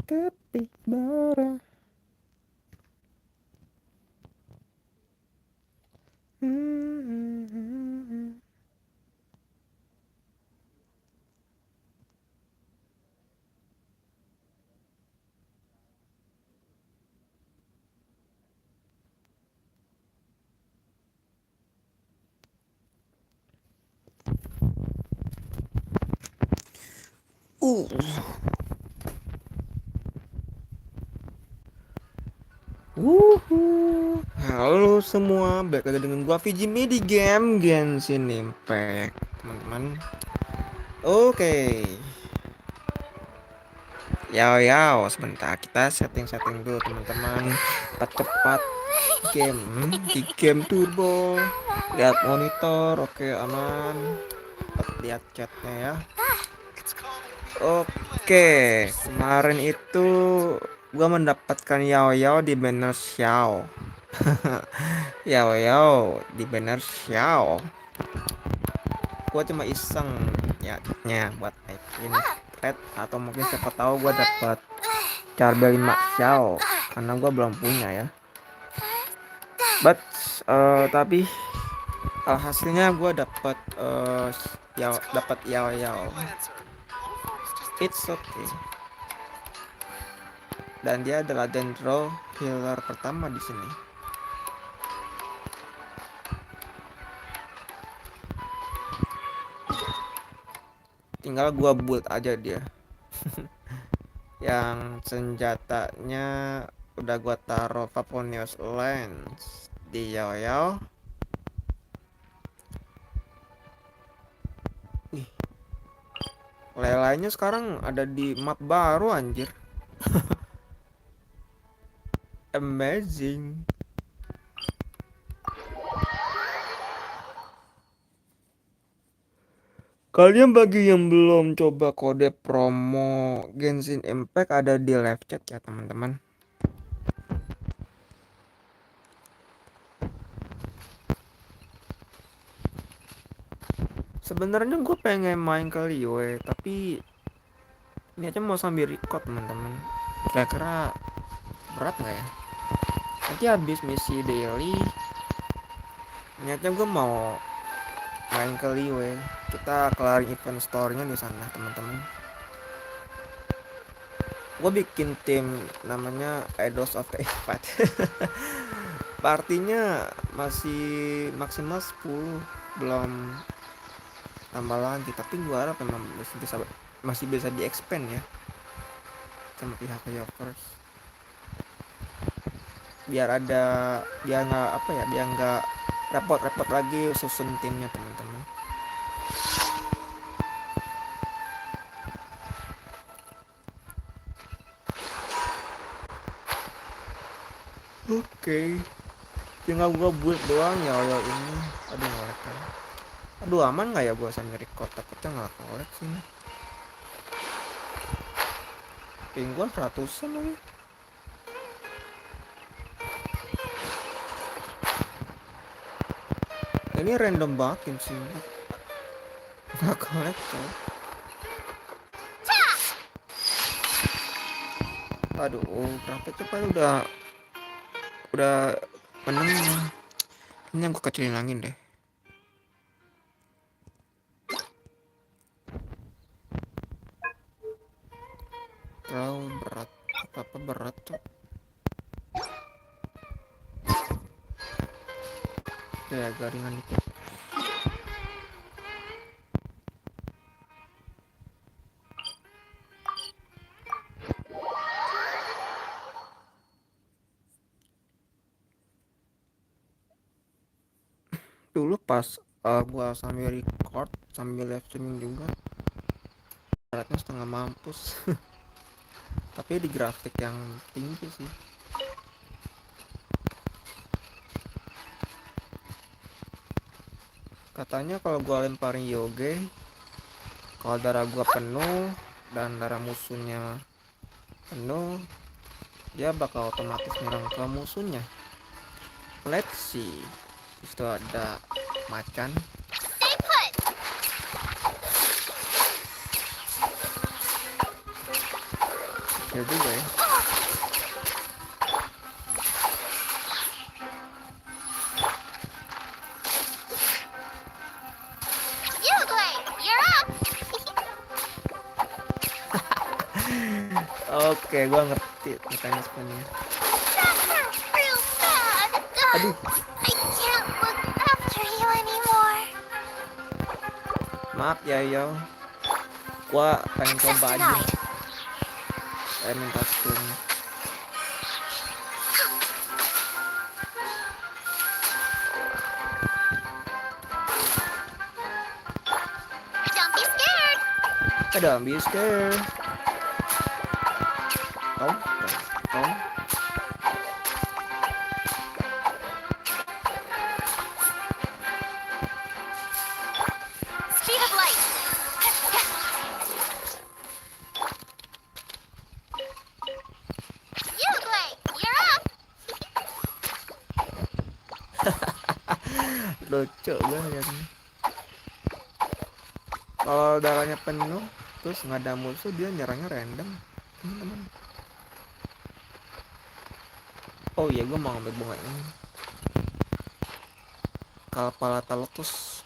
Capybara. Uh. Halo semua, balik lagi dengan gua Vijimi di game Genshin Impact, teman-teman. Oke. Yaoyao, sebentar kita setting-setting dulu, teman-teman. Cepat-cepat game di game turbo. Lihat monitor, oke aman. Lihat chatnya ya. Oke, kemarin itu gua mendapatkan Yaoyao di banner Xiao. Yaoyao di banner Xiao. Gua cuma iseng ya buat naikin red, atau mungkin siapa tahu gua dapat Charbel 5 Xiao karena gua belum punya ya. But tapi alhasilnya gua dapat dapat Yaoyao. It's okay. Dan dia adalah dendro healer pertama di sini. Tinggal gua build aja dia. Yang senjatanya udah gua taruh Paponius Lens di Yaoyao. Wih, lelainya sekarang ada di map baru anjir. Amazing. Kalian bagi yang belum coba kode promo Genshin Impact ada di live chat ya teman-teman. Sebenarnya gue pengen main Kalian, tapi niatnya mau sambil record teman-teman. Kira-kira berat nggak ya? Nanti habis misi daily, niatnya gue mau main Kalian. Kita kelarin event store-nya di sana teman-teman. Gue bikin tim namanya Idols of the Impact. Partinya masih maksimal 10, belum tambah lagi, tapi gue harap memang masih bisa di expand ya sama pihak Yoverse, biar nggak biar nggak repot-repot lagi susun timnya teman-teman. Oke, tinggal gue build doang ya ini. Aduh ngelek kan. Aduh aman nggak ya gue sambil record, takutnya nggak kolek sini. Ping gue 100an lagi. Ini random banget sih, nggak kolek tuh. Aduh, berapa cepat udah menang. Ini yang gue kecilin lagi deh. Terlalu berat, apa berat tuh. Ya garingan dikit. Dulu pas gua sambil record sambil live streaming juga beratnya setengah mampus. Tapi di grafik yang tinggi sih. Katanya kalau gua lemparin yoge, kalau darah gua penuh dan darah musuhnya penuh, dia bakal otomatis nyerang ke musuhnya. Let's see. Itu ada macan. skill juga ya. Oke, gua ngerti mekanismenya. Aduh. Maaf ya, yo. Gua pengen coba aja. Minta skillnya. Don't be scared. Tong. Speed of light. Lucu banget. Kalau darahnya penuh terus nggak ada musuh, dia nyerangnya random, teman-teman. Oh iya, gue mau ngambil bunga ini, Kalpalata Lotus.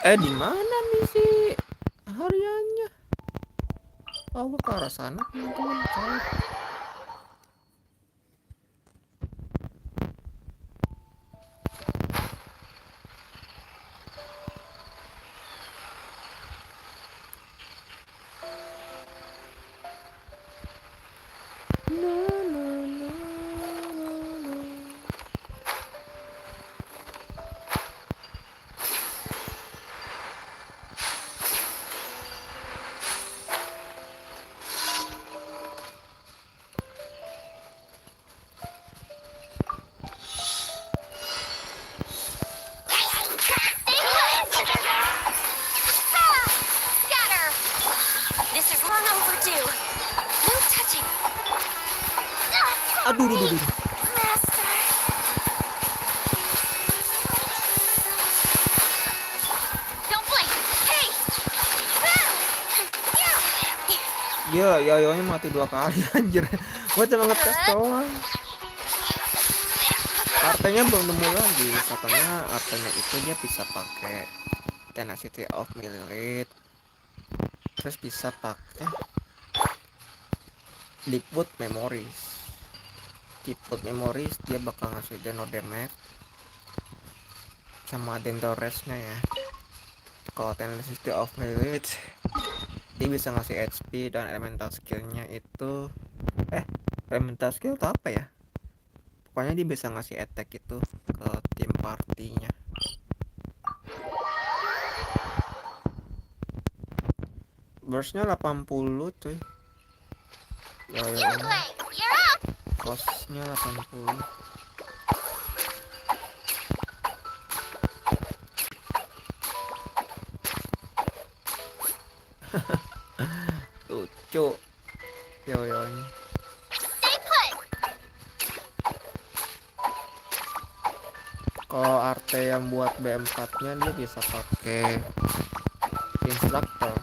Di mana misi hariannya? Oh, ke arah sana, teman-teman. Aduh. Ya, Yaoyao mati 2 kali anjir. Gua cuma ngetes doang. Artenya belum nemu lagi. Katanya artenya itu dia bisa pakai tenacity of Millet. Terus bisa pakai Deepwood Memories. Deepwood Memories dia bakal ngasih deno damage sama Dendorestnya ya. Kalau tenacity of Millet dia bisa ngasih HP dan elemental skillnya itu elemental skill itu apa ya, pokoknya dia bisa ngasih attack itu ke tim partinya. Burstnya 80 cuy. Ya costnya 80. Lucu Yaoyao. Kalau arte yang buat B4 nya dia bisa pakai instructor.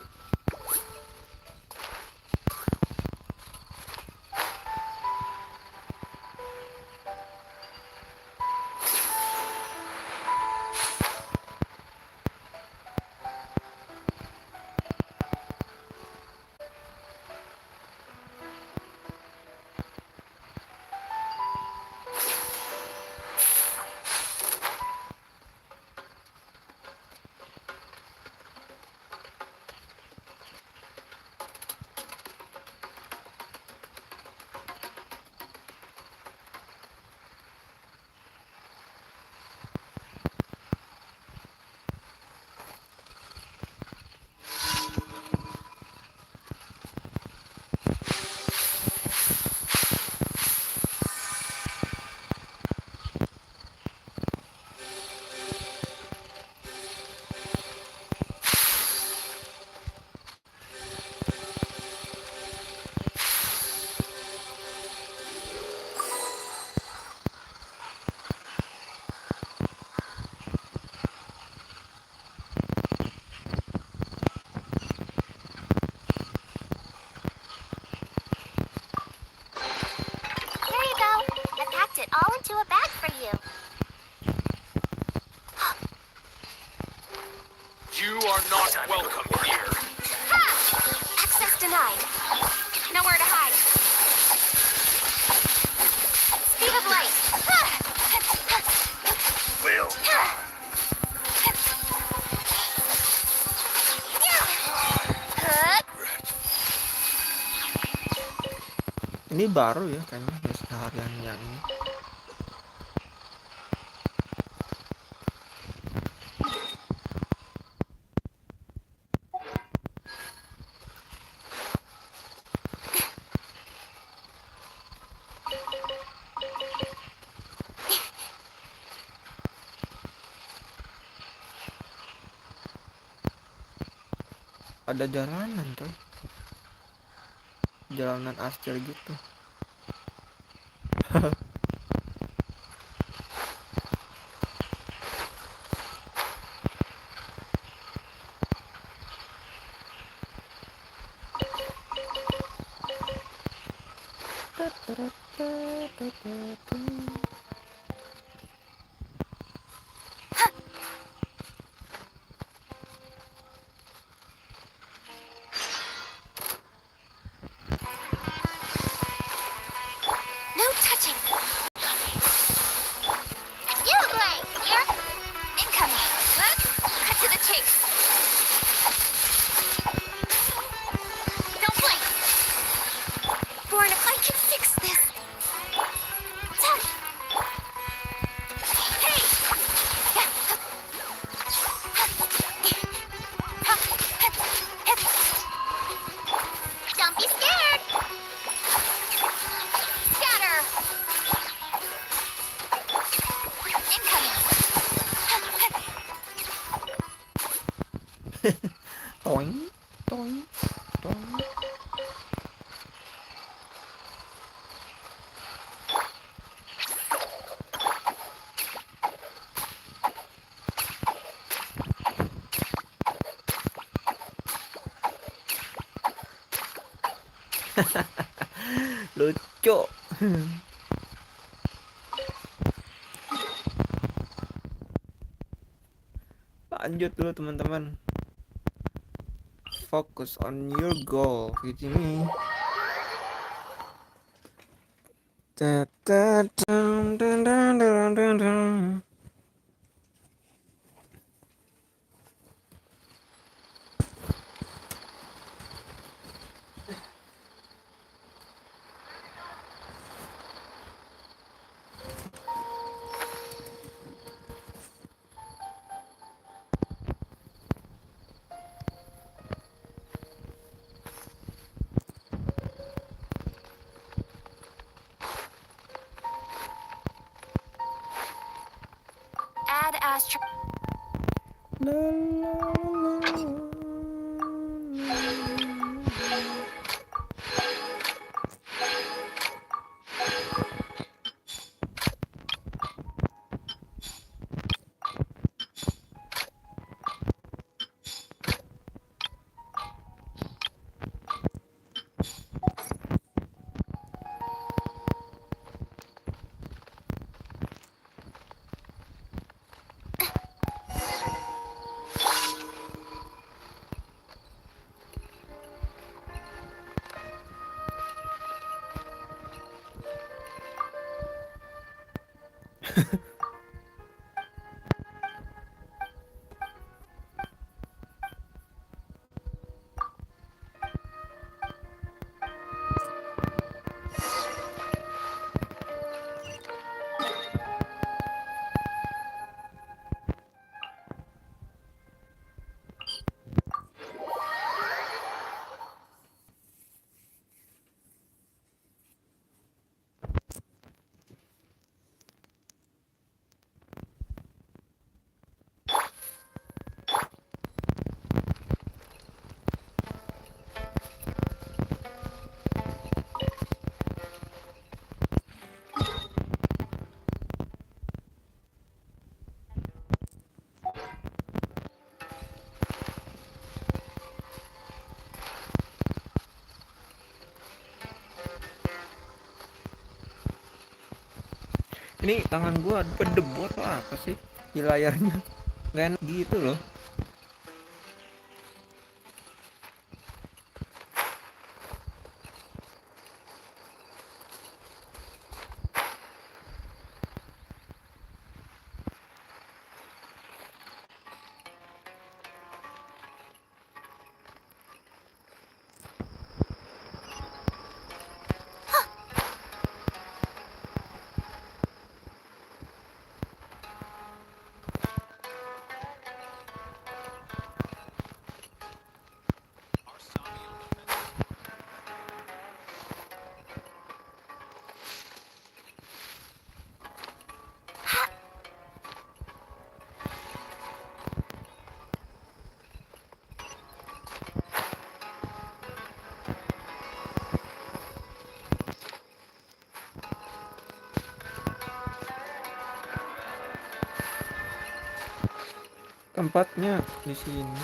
not welcome here. Ha! Access denied. Nowhere to hide. Speed of light. Ha! Will. Ini baru ya kayaknya harian yang ini. Ada jalanan tuh, jalanan aster gitu. No touching. You play here. Incoming. Huh? Cut to the chase. Don't blink. Born, if I can fix this. Hey! Don't be scared. Scatter. Incoming. Toing, toing, toing. Lucu. Lanjut dulu teman-teman. Focus on your goal gitu nih. Add astro. Ini tangan gua berdebot atau apa sih di layarnya? Nggak enak gitu loh. Tempatnya di sini.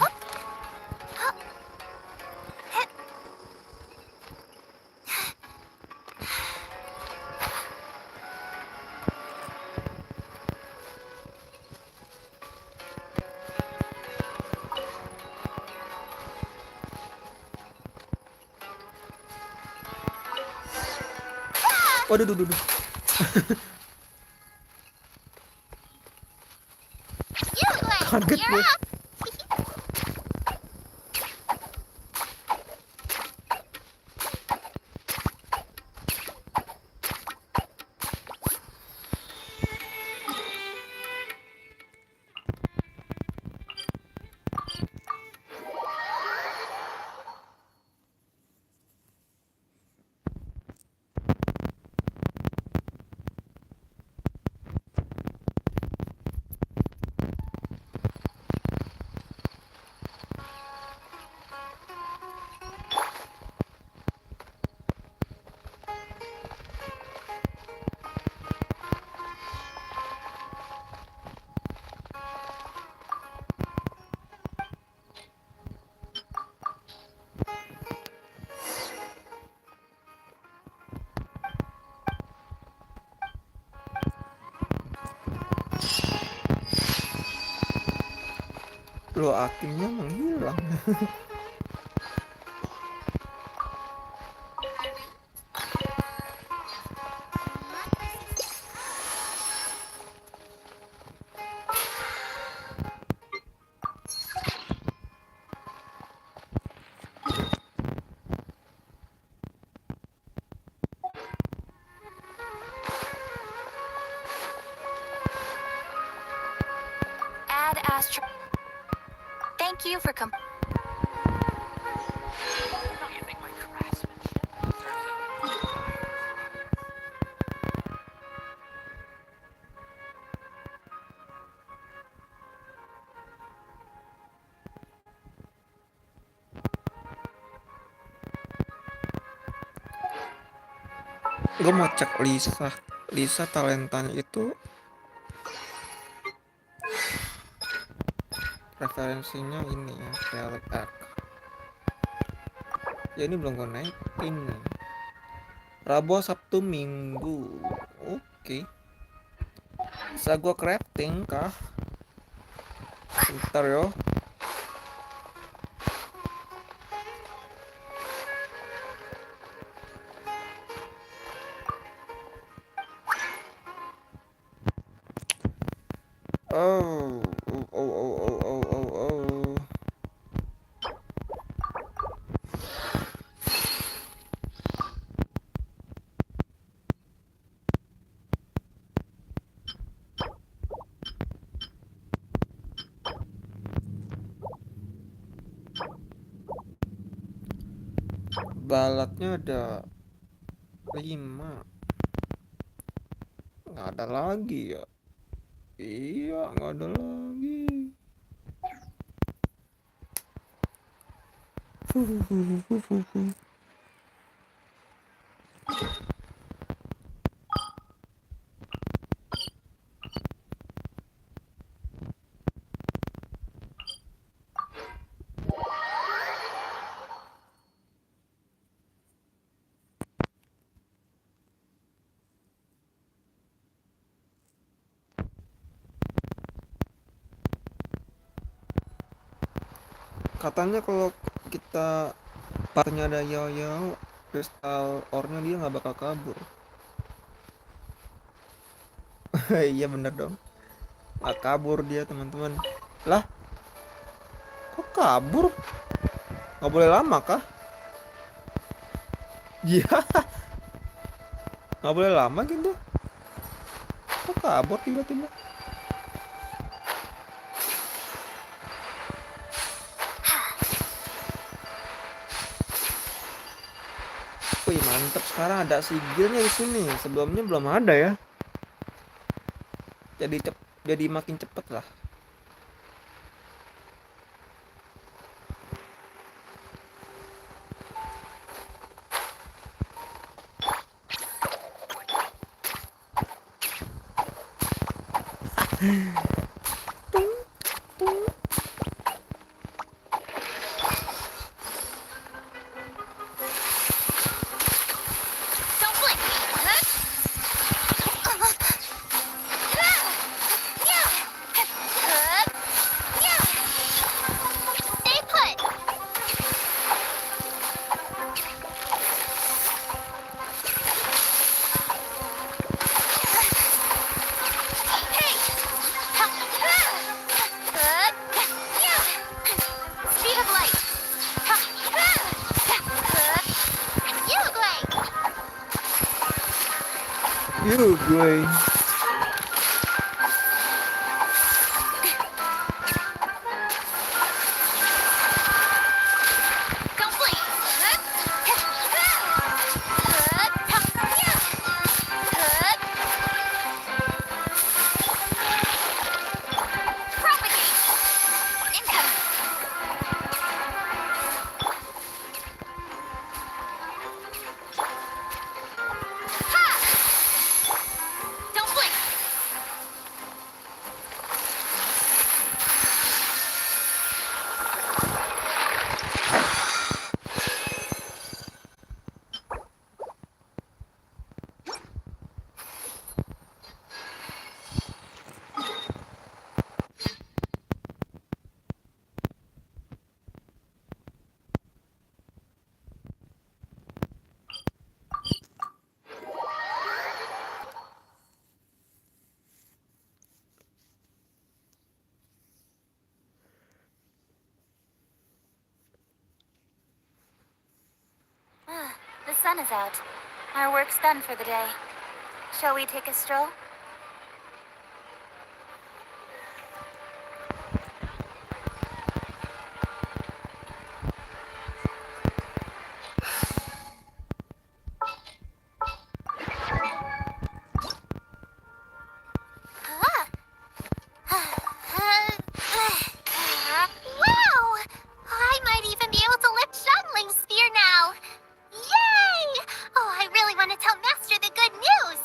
Waduh, duh, duh, duh. You like Kaget you're gue. up. Loh, akimnya menghilang. Add Astro. Thank you for Gue mau cek Lisa talentanya itu referensinya ini ya, Silahkan. Ya ini belum gue naikin. Rabu, Sabtu, Minggu. Oke. Bisa gue crafting kah? Bentar yo. Oh. Balatnya ada 5. Nggak ada lagi ya. Iya, nggak ada lagi. Katanya kalau kita partnya ada Yaoyao, kristal ornya dia nggak bakal kabur. Iya bener dong. Nggak kabur dia, teman-teman. Lah, kok kabur? Nggak boleh lama kah? Iya, nggak boleh lama gitu. Kok kabur tiba-tiba? Wih, mantep, sekarang ada sigilnya di sini. Sebelumnya belum ada ya. Jadi makin cepet lah. Yuk gue. Don't blink. Propagate. Incoming. Ha! Don't blink. The sun is out. Our work's done for the day. Shall we take a stroll? Wow! I might even be able to lift Shunnling's spear now. Yay! Oh, I really want to tell Master the good news.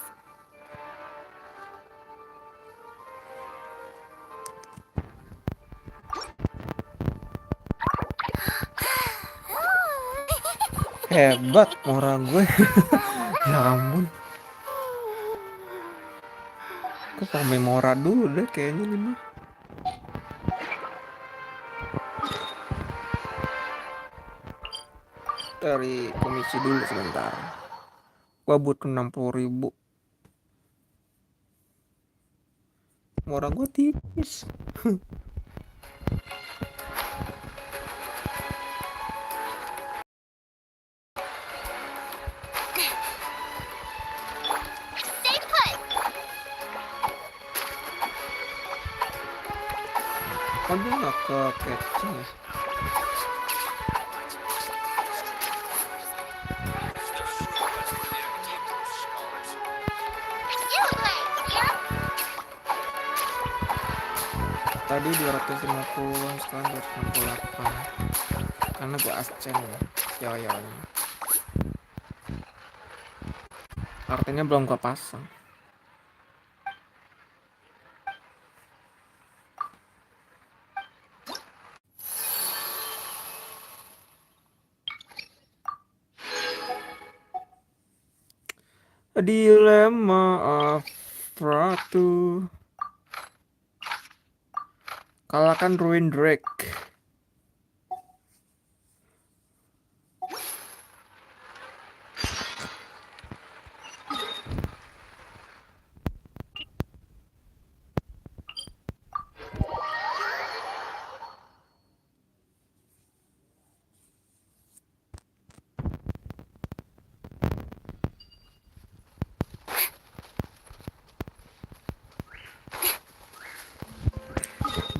Hebat Murah gue. Ya ampun. Gue pakai Murah dulu deh kayaknya nih mah. Dari komisi dulu sebentar. Gua butuh 60.000. Murah gue tipis. Stay put. Kok dia gak ke catching ya? You play. Yeah? Tadi 250-an, sekarang 268. Karena gue ascen ya. Yaoyao. Artinya belum gue pasang. Dilema Ratu. Kalahkan Ruin Drake.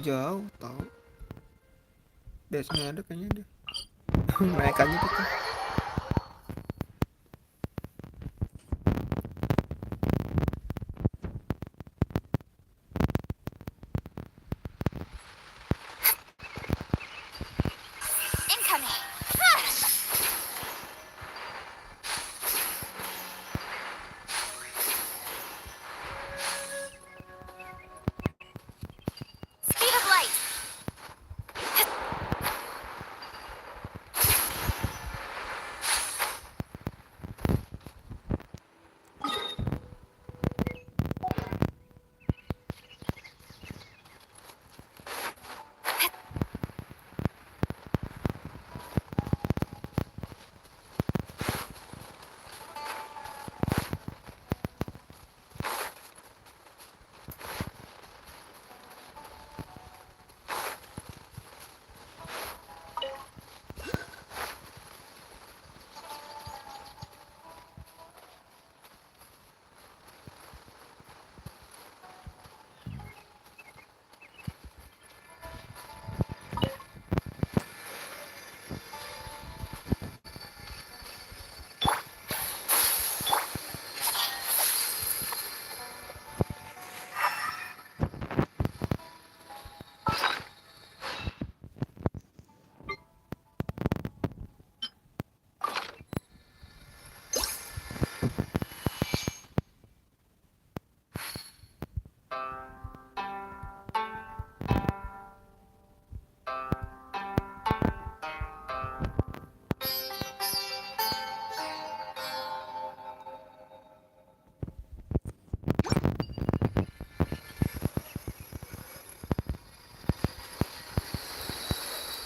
Jauh tau. Biasanya ada kayaknya deh. Naikannya kita. Incoming. Speed of light.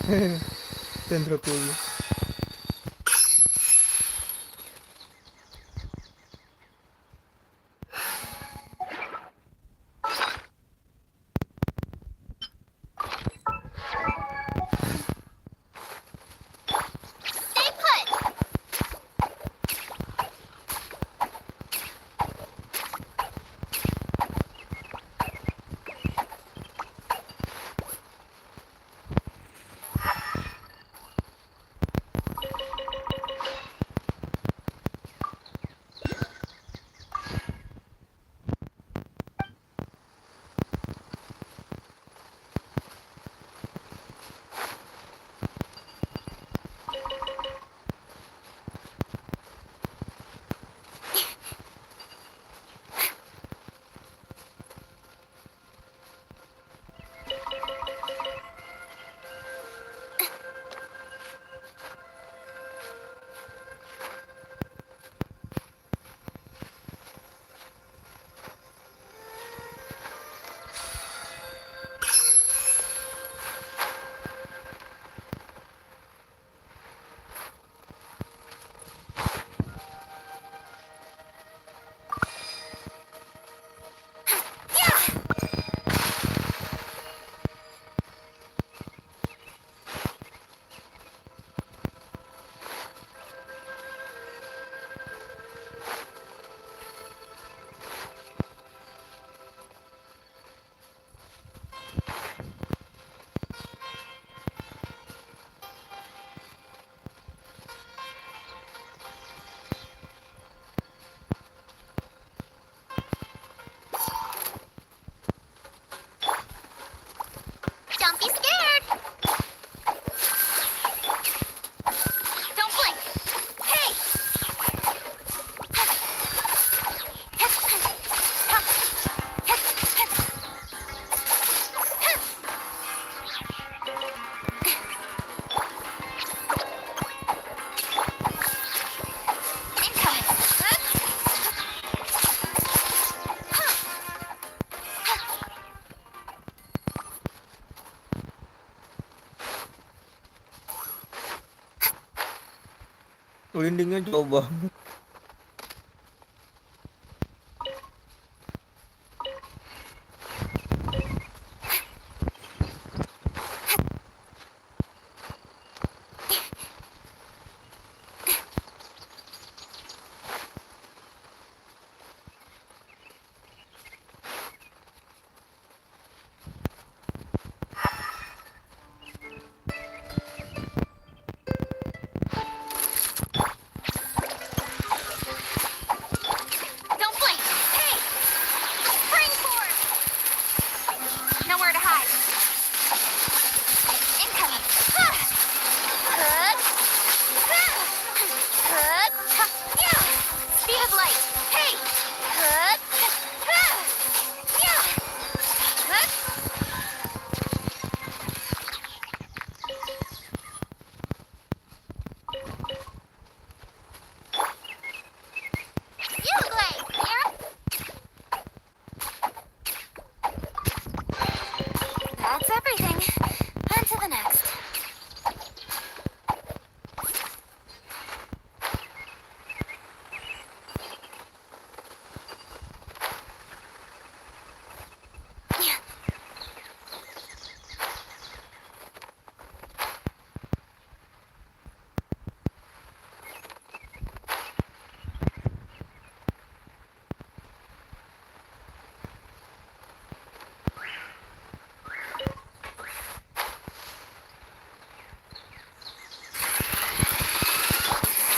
Dan drop dulu. Stay put. Don't be scared. Don't blink. Hey. Lindingnya jauh banget. Don't blink. Hey. Spring forward. Nowhere to hide. Incoming. Speed of light. Hey. You glade, yeah? That's everything. On to the next.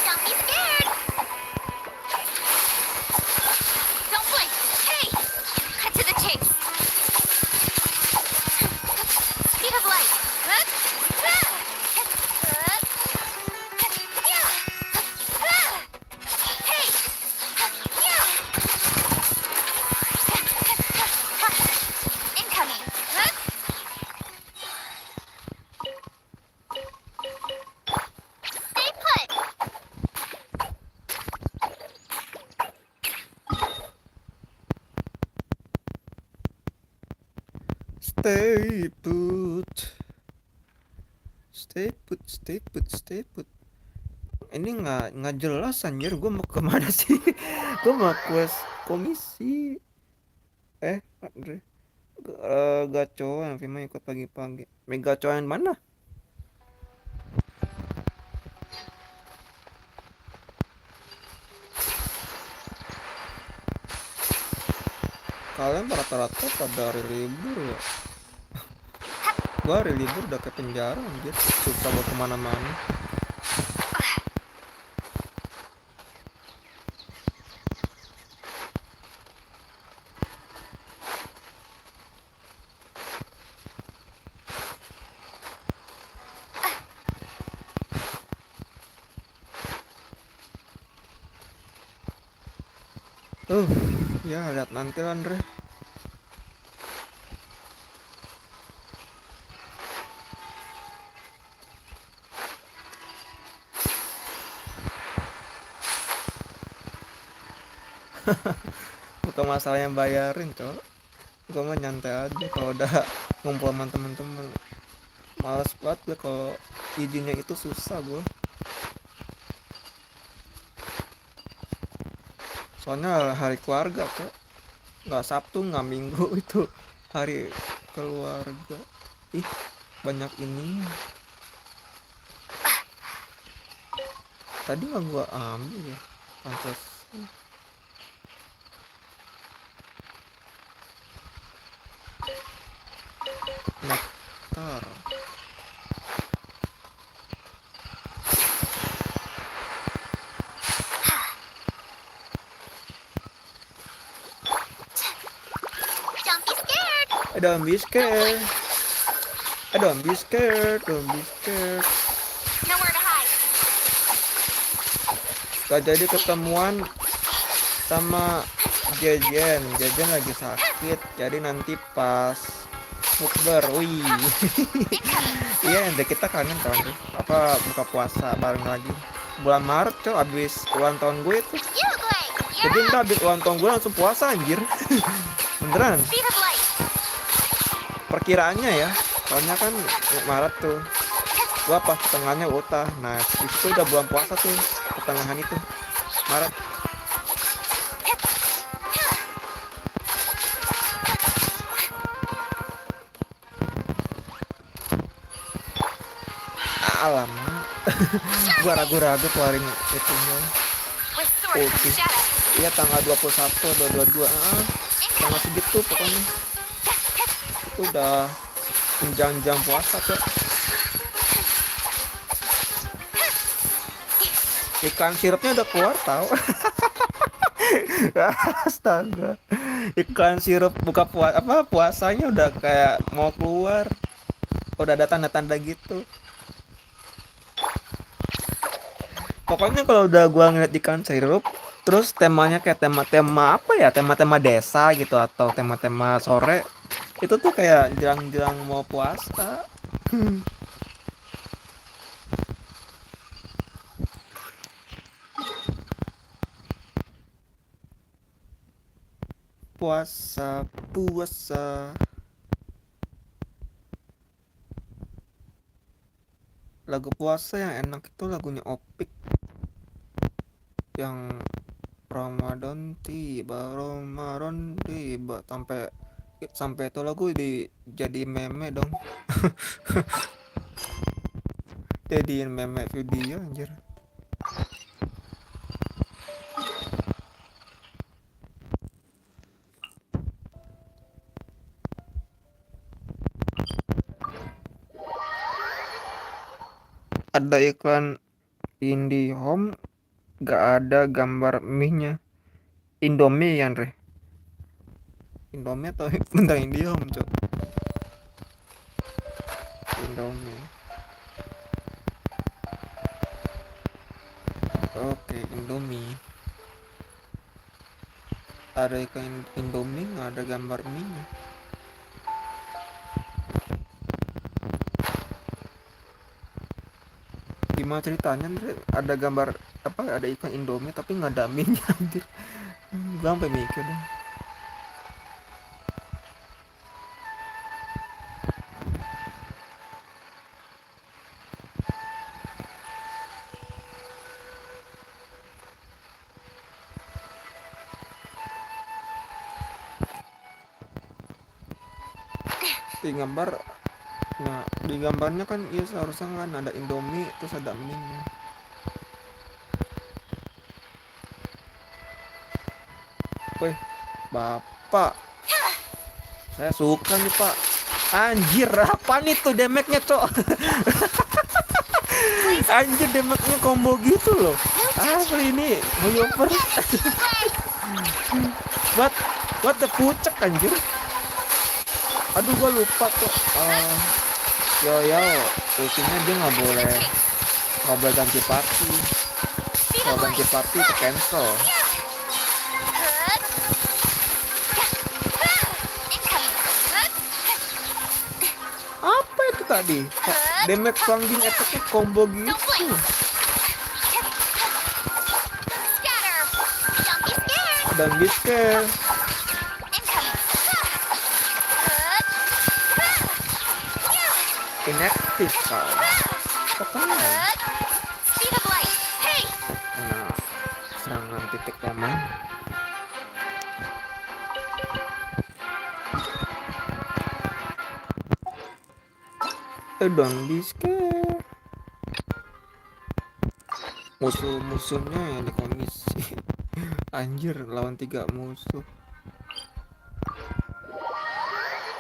Don't be scared. Don't blink. Hey. Cut to the chase. Speed of light. Hey. Incoming. Stay put. Stay put. stay put. Ini nggak jelas anjir, gue mau kemana sih? Gue mau quest komisi. Andre. Gacoan, Vima ikut pagi-pagi. Mega gacoan mana? Kalian rata-rata pada hari libur ya? Gua hari libur udah ke penjara anjir, susah buat kemana-mana. Ya lihat nanti Andre. Bukan masalah yang bayarin, cok. Gue mah nyantai aja kalau udah ngumpul sama temen-temen. Males banget gue kalau izinnya itu susah gue. Soalnya hari keluarga, cok. Nggak Sabtu, nggak Minggu, itu hari keluarga. Ih, banyak ini. Tadi nggak gua ambil ya, pantas. Nektar. Don't be scared. Don't be scared. Don't be scared. Nowhere to hide. Gak jadi ketemuan sama Jejen lagi sakit, jadi nanti pas bukber, wih. Iya, nanti kita kangen kan tuh, apa buka puasa bareng lagi bulan Maret, cok, abis ulang tahun gue itu. Jadi ntar abis ulang tahun gue langsung puasa anjir. Beneran perkiraannya ya, soalnya kan Maret tuh gua pas tengahnya utah, nah itu udah bulan puasa tuh, pertengahan itu Maret. Alamak. Gua ragu-ragu keluarin itunya. Oke. Iya, tanggal 21 atau 22. Tanggal segitu pokoknya. Itu udah jam puasa, Cok. Ikan sirupnya udah keluar tau. Astaga. Ikan sirup buka puasanya udah kayak mau keluar. Udah ada tanda-tanda gitu. Pokoknya kalau udah gua ngeliat ikan sirup, terus temanya kayak tema-tema apa ya, tema-tema desa gitu atau tema-tema sore, itu tuh kayak jelang-jelang mau puasa. Puasa. Lagu puasa yang enak itu lagunya Opik, yang Ramadan tiba sampai itu lagu jadi meme dong. Jadiin meme video anjir. Ada iklan IndiHome, gak ada gambar mie-nya. Indomie ya, Andre? Indomie atau tentang IndiHome, cok? Indomie. Oke, Indomie. Ada iklan Indomie, gak ada gambar mie-nya. Gimana ceritanya, Andre? Ada gambar ada iklan Indomie tapi nggak ada mie-nya, anjir. Gue sampai mikir dong. di gambar. Nah, di gambarnya kan ya seharusnya kan ada Indomie terus ada mie. Weh, Bapak, saya suka nih Pak. Anjir, apa nih tuh damage-nya, Cok? Anjir, damage-nya combo gitu loh. Asli ini Hoyover. What? What the pucek anjir. Aduh, gua lupa tuh. Yaoyao, ultinya dia nggak boleh ganti party. Kalau ganti party ke cancel. Apa itu tadi? Damage plunging attack-nya combo gitu. Don't be scared. Inactive kau. Apaan? Nah, serangan titik teman. Don't be scared. Musuh-musuhnya yang di komisi. Anjir, lawan 3 musuh.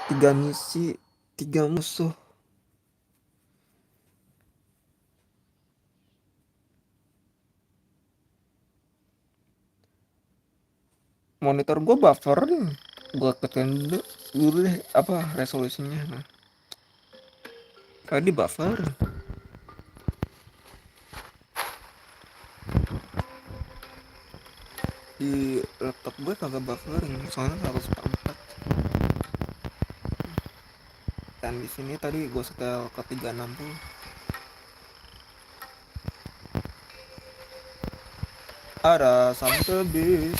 3 misi, 3 musuh. Monitor gue bufferin. Gue tekan dulu deh apa resolusinya. Nah, tadi buffer. Di laptop gue kagak buffering, soalnya harus 4. Dan di sini tadi gue setel ke 360. Ada sampai bis.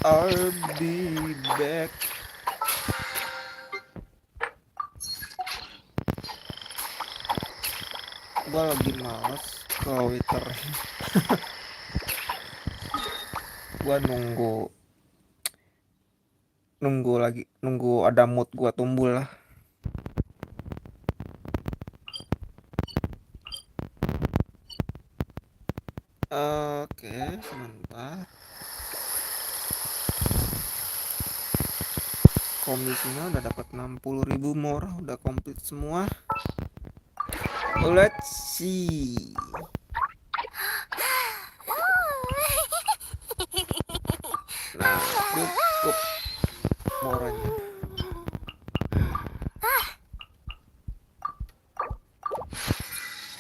I'll be back. Gua lagi males ke Twitter. Gua nunggu ada mood gua tumbuh lah. Oke, sebentar. Komisinya udah dapat 60.000 murah, udah komplit semua. Let's see. Nah, cukup murahnya.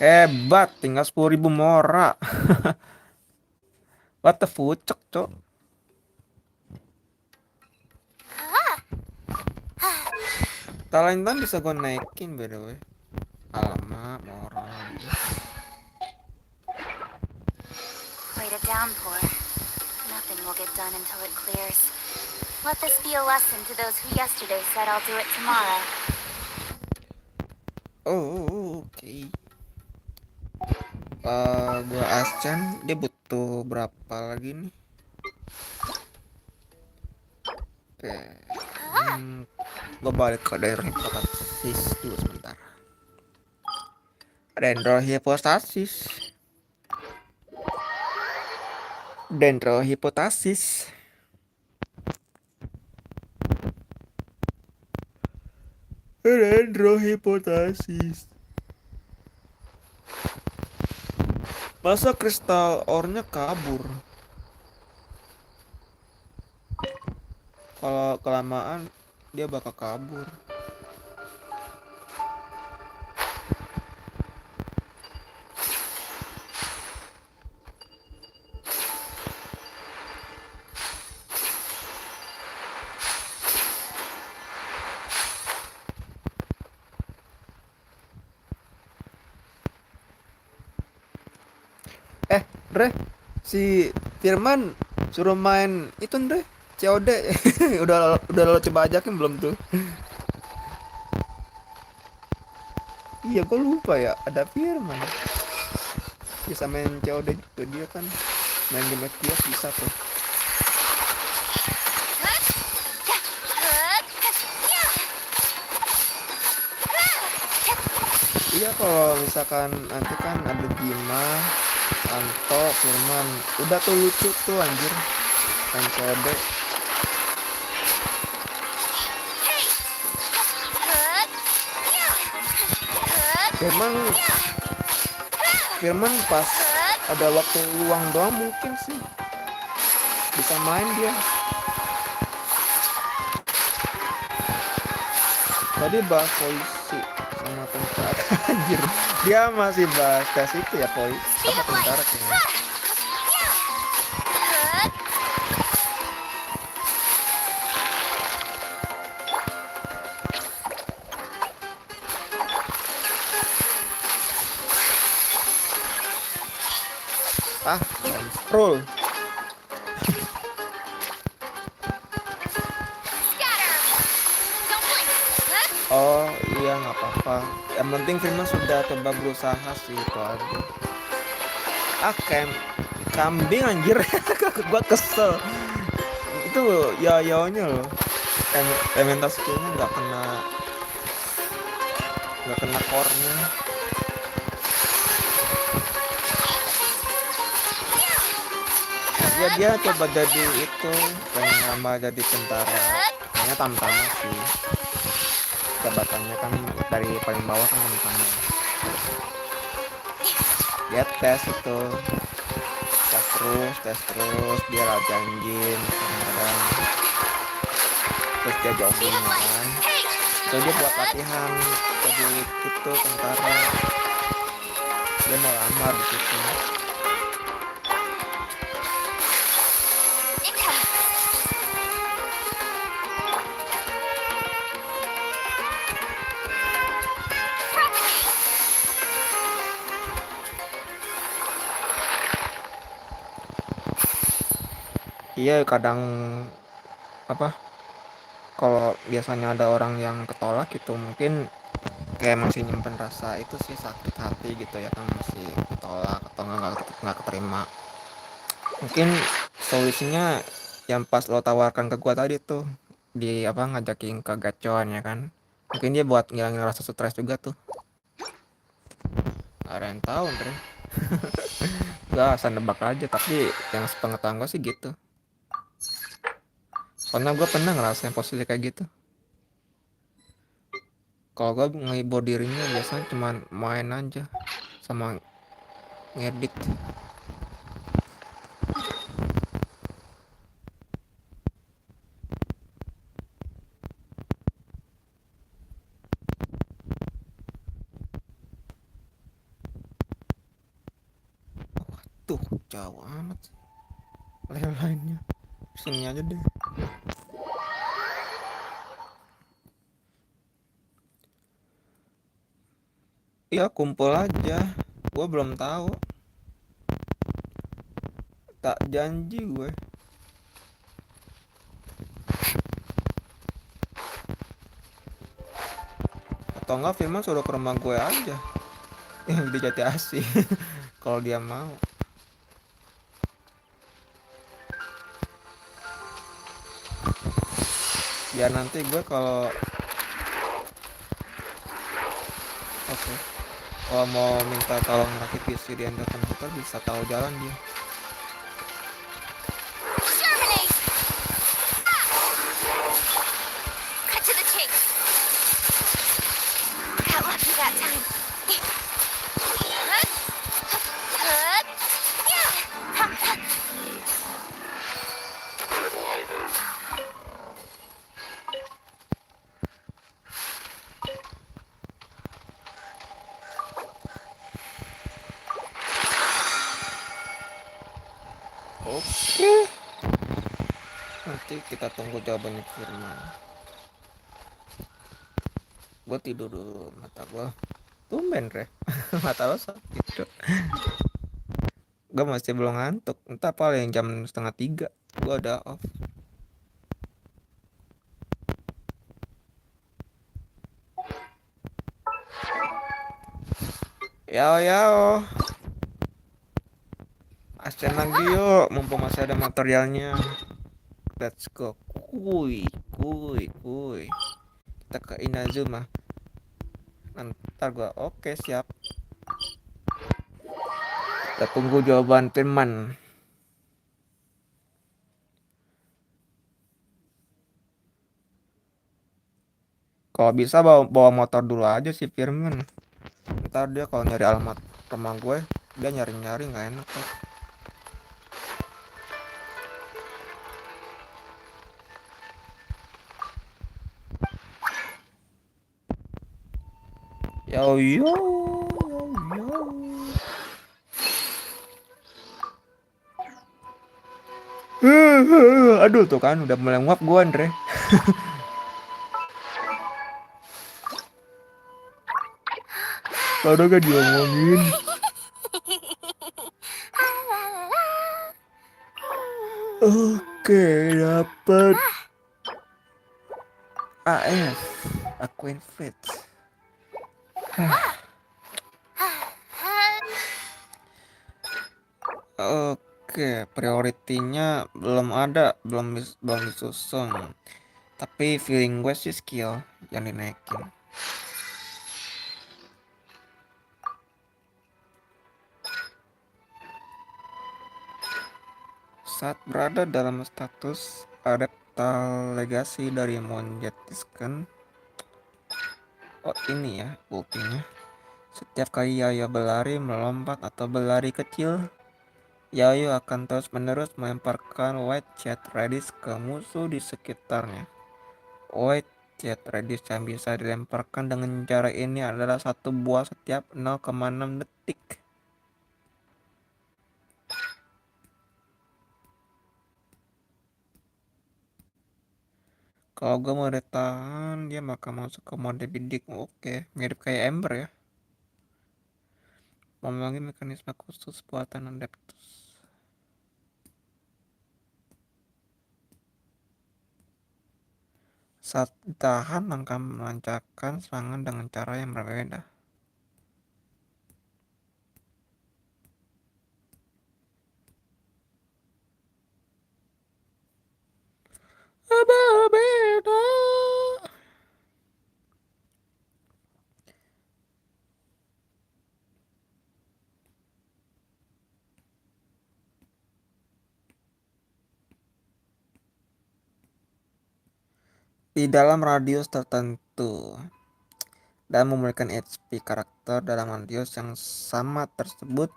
Hebat, tinggal 10.000 murah. What the fuck, Cok? Talentan bisa gue naikin by the way. Alamak, moral. Wait a downpour. Nothing will get done until it clears. Let this be a lesson to those who yesterday said I'll do it tomorrow. Oh, oke. Gua Ascan, dia butuh berapa lagi nih? Oke. Gue balik ke daerah hipotesis dulu sebentar. Dendrohipostasis. Masa kristal ornya kabur? Kalau kelamaan dia bakal kabur. Re, Si Firman suruh main itu deh, COD. udah lo coba ajakin belum tuh? Iya, gue lupa ya, ada Firman bisa main COD juga, dia kan main game FPS bisa tuh. Iya, kalau misalkan nanti kan ada Bima, Anto, Firman, udah tuh lucu tuh anjir main COD. Firman Firman pas ada waktu luang doang mungkin sih bisa main dia. Tadi bahas polisi sama tentara. Anjir, dia masih bahas tes itu ya, polisi apa tentara kayaknya. Scroll. Oh iya, nggak apa-apa, yang penting Firman sudah coba berusaha sih, itu aja. Kambing anjir. Gua kesel itu Yaoyao-nya loh, elemental skillnya nggak kena core-nya. Ya dia coba jadi itu, pengen nambah jadi tentara, kayaknya tamtama sih, jabatannya kan dari paling bawah kan tamtama. Dia tes itu, tes terus dia janjin kadang, terus dia jogging kan, terus dia buat latihan jadi itu tentara, dia mau lamar di situ. Iya, kadang apa, kalau biasanya ada orang yang ketolak gitu mungkin kayak masih nyimpen rasa itu sih, sakit hati gitu ya kan, masih ditolak atau nggak keterima. Mungkin solusinya yang pas lo tawarkan ke gua tadi tuh, di apa, ngajakin ke gacuan ya kan, mungkin dia buat ngilangin rasa stres juga tuh. Gak ada yang tahu Andre. Gak asal nebak aja, tapi yang sepengetahuan gua sih gitu, soalnya gua pernah ngerasain posisi kayak gitu. Kalau gue ngehibur dirinya biasanya cuma main aja sama ngedit. Tuh jauh amat lainnya, sini aja deh. Iya, kumpul aja, gue belum tahu, tak janji gue. Atau enggak Firman suruh ke rumah gue aja yang di Jati Asih. Kalau dia mau. Biar nanti gue kalau kalau mau minta tolong rakit PC di Ender komputer bisa tahu jalan dia. Oke, nanti kita tunggu jawabannya Firman. Gue tidur dulu, mata gue tumben Re. Mata lo sakit. Gue masih belum ngantuk. Entah paling jam setengah 3 gue udah off. Yaoyao, ascen lagi yuk, mumpung masih ada materialnya. Let's go. Kuy, kuy, kuy. Kita ke Inazuma. Ntar gua oke siap. Kita tunggu jawaban teman. Kalau bisa bawa motor dulu aja sih Firman. Ntar dia kalau nyari alamat rumah gue, dia nyari-nyari nggak enak kan. Yo yo yo. Aduh tuh kan udah mulai nguap gue Andre. Kalau gak diomongin. Oke, dapat AF, akun Fritz. Oke, prioritinya belum ada, belum disusun. Tapi feeling gue sih skill yang dinaikin. Saat berada dalam status adaptal legasi dari Monjetiskan. Oh ini ya ultinya. Setiap kali Yaoyao berlari, melompat atau berlari kecil, Yaoyao akan terus-menerus melemparkan white chat radius ke musuh di sekitarnya. White chat radius yang bisa dilemparkan dengan cara ini adalah satu buah setiap 0,6 detik. Kalau gue mau tahan, dia maka masuk ke mode bidik. Oke, mirip kayak Ember ya. Memiliki mekanisme khusus buatan Adeptus. Saat ditahan, akan melancarkan serangan dengan cara yang berbeda. Berbeda. Di dalam radius tertentu dan memberikan HP karakter dalam radius yang sama tersebut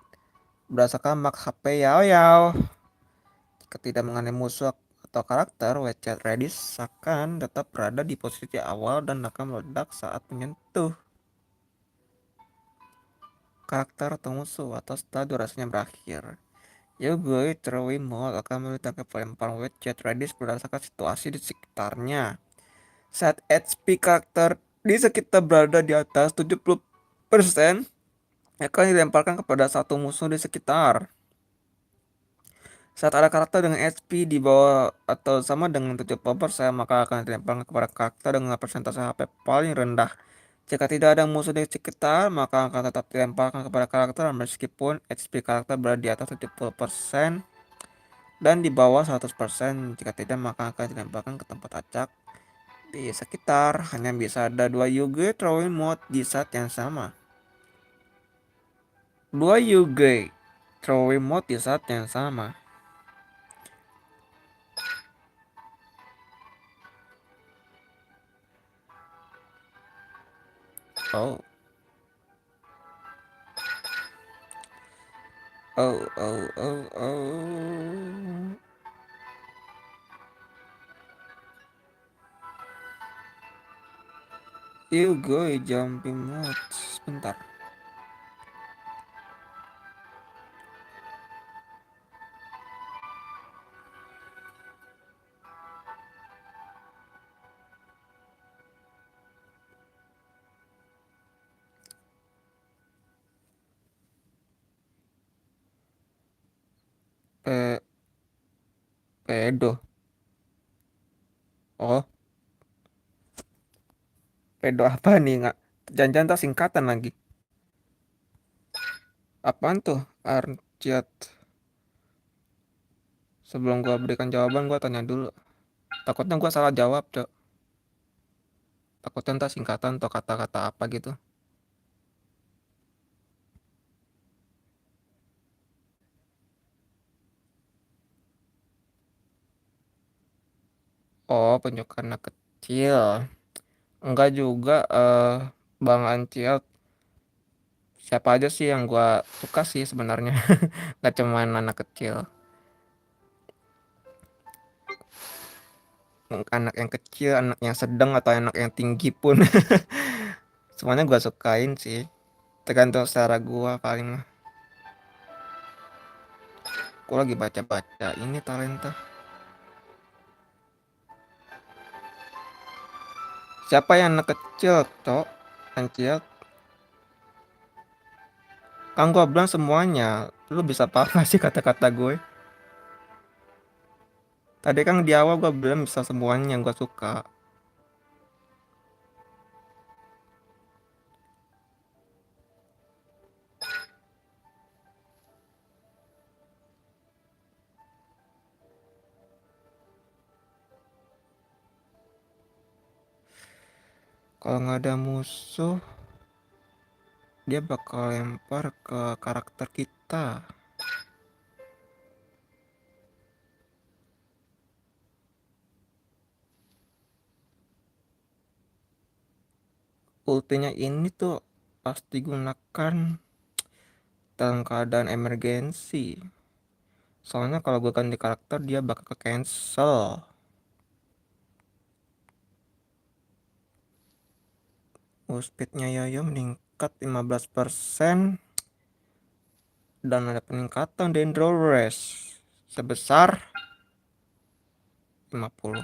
berdasarkan max HP Yaoyao. Jika tidak mengenai musuh atau karakter, WChat Redis akan tetap berada di posisi awal dan akan meledak saat menyentuh karakter atau musuh atau setelah durasinya berakhir. Yogoi Terwi Mode akan memberitakan pelemparan WChat Redis berdasarkan situasi di sekitarnya. Saat HP karakter di sekitar berada di atas 70%, akan dilemparkan kepada satu musuh di sekitar. Saat ada karakter dengan HP di bawah atau sama dengan 70%, maka akan dilemparkan kepada karakter dengan persentase HP paling rendah. Jika tidak ada musuh di sekitar, maka akan tetap dilemparkan kepada karakter meskipun HP karakter berada di atas 70% dan di bawah 100%. Jika tidak, maka akan dilemparkan ke tempat acak di sekitar. Hanya bisa ada 2 Yuge throwing mode di saat yang sama. 2 Yuge throwing mode di saat yang sama. Oh. Oh, oh, oh, oh. You go jumping mode. Sebentar. Pe pedo. Oh, pedo apa nih nggak? Jangan-jangan tak singkatan lagi. Apaan tuh? Arciat. Sebelum gua berikan jawaban, gua tanya dulu. Takutnya gua salah jawab, Cok. Takutnya entah singkatan atau kata-kata apa gitu. Oh, penyuka anak kecil. Enggak juga, Bang Anciat. Siapa aja sih yang gua suka sih sebenarnya. Gak cuman anak kecil. Anak yang kecil, anak yang sedang, atau anak yang tinggi pun. Semuanya gua sukain sih. Tergantung selera gua paling mah. Gua lagi baca-baca ini talenta. Siapa yang anak kecil, Cok? Anciat. Kan gua bilang semuanya. Lu bisa paham gak sih kata-kata gue? Tadi kan di awal gua bilang bisa semuanya yang gua suka. Kalau nggak ada musuh, dia bakal lempar ke karakter kita. Ultinya ini tuh pasti gunakan dalam keadaan emergensi. Soalnya kalau gue ganti karakter dia bakal ke cancel. Speednya Yaoyao meningkat 15% dan ada peningkatan dendro race sebesar 50.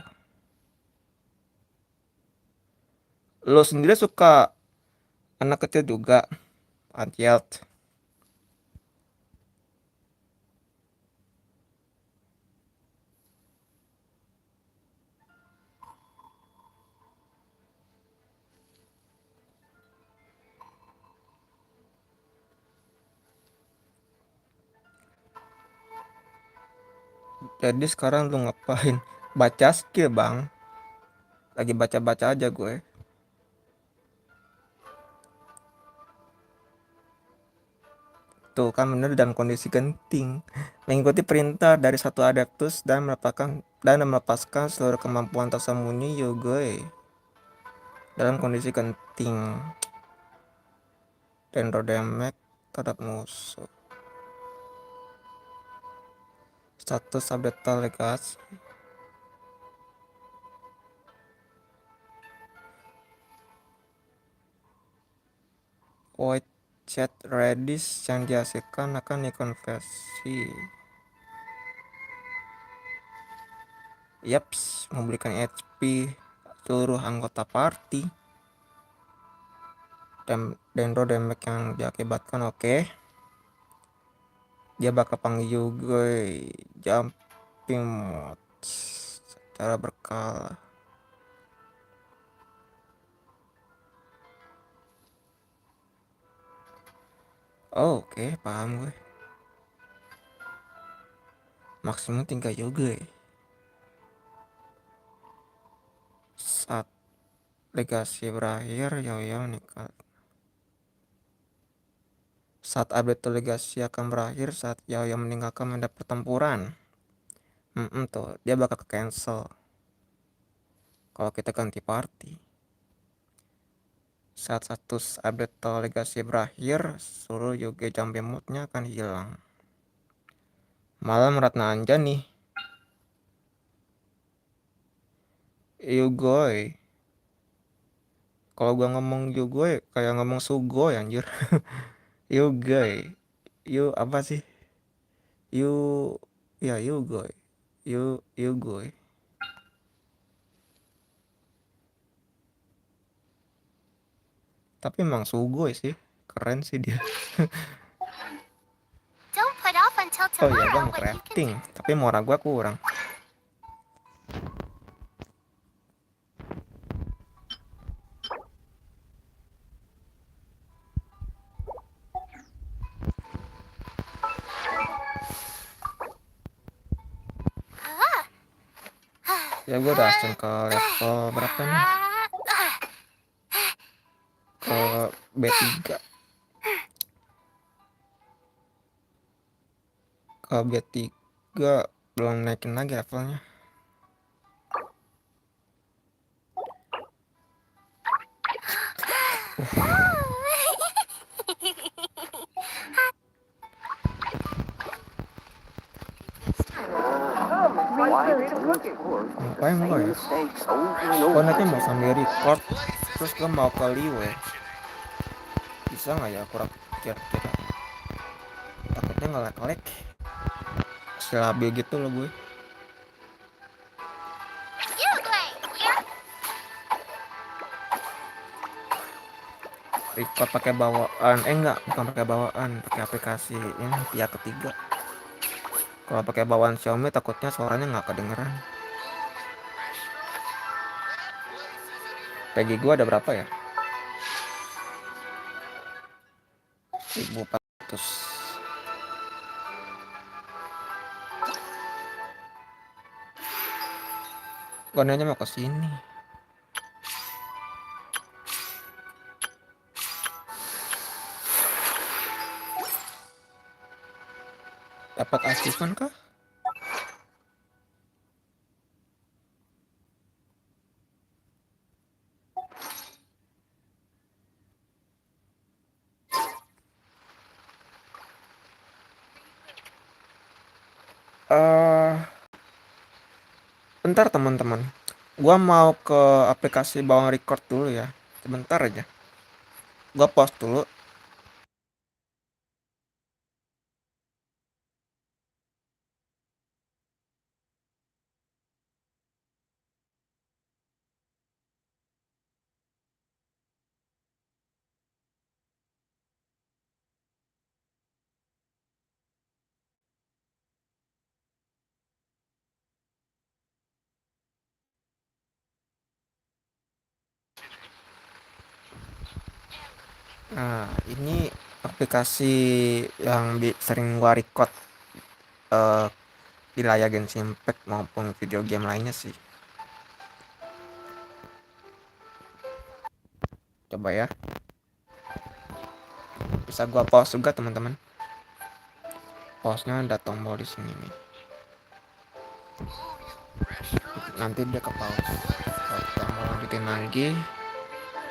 Lo sendiri suka anak kecil juga, Antielt? Jadi sekarang lu ngapain? Baca skill, Bang. Lagi baca-baca aja gue. Tuh kan bener dalam kondisi genting. Mengikuti perintah dari satu adeptus dan melepaskan seluruh kemampuan tersembunyi Yogoi dalam kondisi genting. Dendro damage terhadap musuh. Status update legasi. Void chat redis yang dihasilkan akan dikonversi. Yaps, memberikan HP seluruh anggota party. Dan dendro damage yang diakibatkan oke. Dia bakal panggil juga jumping mode secara berkala. Oh, oke, paham gue. Maksimum 3 juga ya. Saat legasi berakhir, Yaoyao nikah. Saat update legasi akan berakhir saat Yaoyao meninggalkan medan pertempuran. Tuh, dia bakal ke cancel kalau kita ganti party. Saat status update legasi berakhir, seluruh Yoge jumping mode-nya akan hilang. Malam Ratna Anja nih. Yugoi. Kalau gua ngomong Yugoi kayak ngomong Sugoi anjir. Yugoi. Yu apa sih? Yu ya Yugoi. Yugoi. Tapi emang Sugoi sih. Keren sih dia. Don't put off on until Oh iya, gua tomorrow mau when you can. crafting, tapi mora gua kurang. Ya gua udah asing ke level berapa nih? Ke B3. Ke B3 belum naikin lagi levelnya. Ngapain gua ya? Gua nanti mau sambil record, terus gua mau ke Liwe. Bisa nggak ya kurang kira-kira? Takutnya ngelek-lek. Silabil gitu loh gue. Record pakai bawaan, enggak, bukan pakai bawaan, pakai aplikasi ini pihak ketiga. Kalau pakai bawaan Xiaomi takutnya suaranya nggak kedengeran. PG gua ada berapa ya? 1400. Gua nanya mau ke sini. Dapat achievement kah? Bentar teman-teman. Gua mau ke aplikasi bawang record dulu ya. Sebentar aja. Gua pause dulu. Nah, ini aplikasi yang sering gua record di layar Genshin Impact maupun video game lainnya sih. Coba ya. Bisa gua pause juga teman-teman. Pause-nya ada tombol di sini nih. Nanti dia ke pause. Kalau kita mau lanjutin lagi,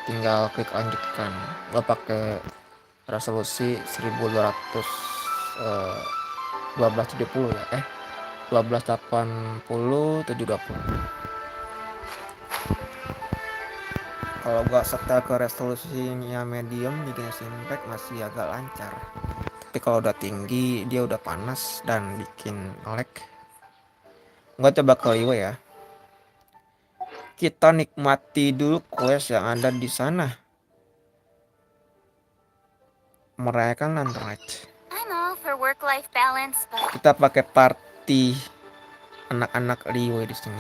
tinggal klik lanjutkan. Gua pakai resolusi 1200 1270 ya. 1280 720. Kalau gua setel ke resolusinya medium di Genshin Impact masih agak lancar. Tapi kalau udah tinggi dia udah panas dan bikin lag. Gua coba ke Iwe ya. Kita nikmati dulu quest yang ada di sana. Merayakan Android. Kita pakai party anak-anak Liwe di sini.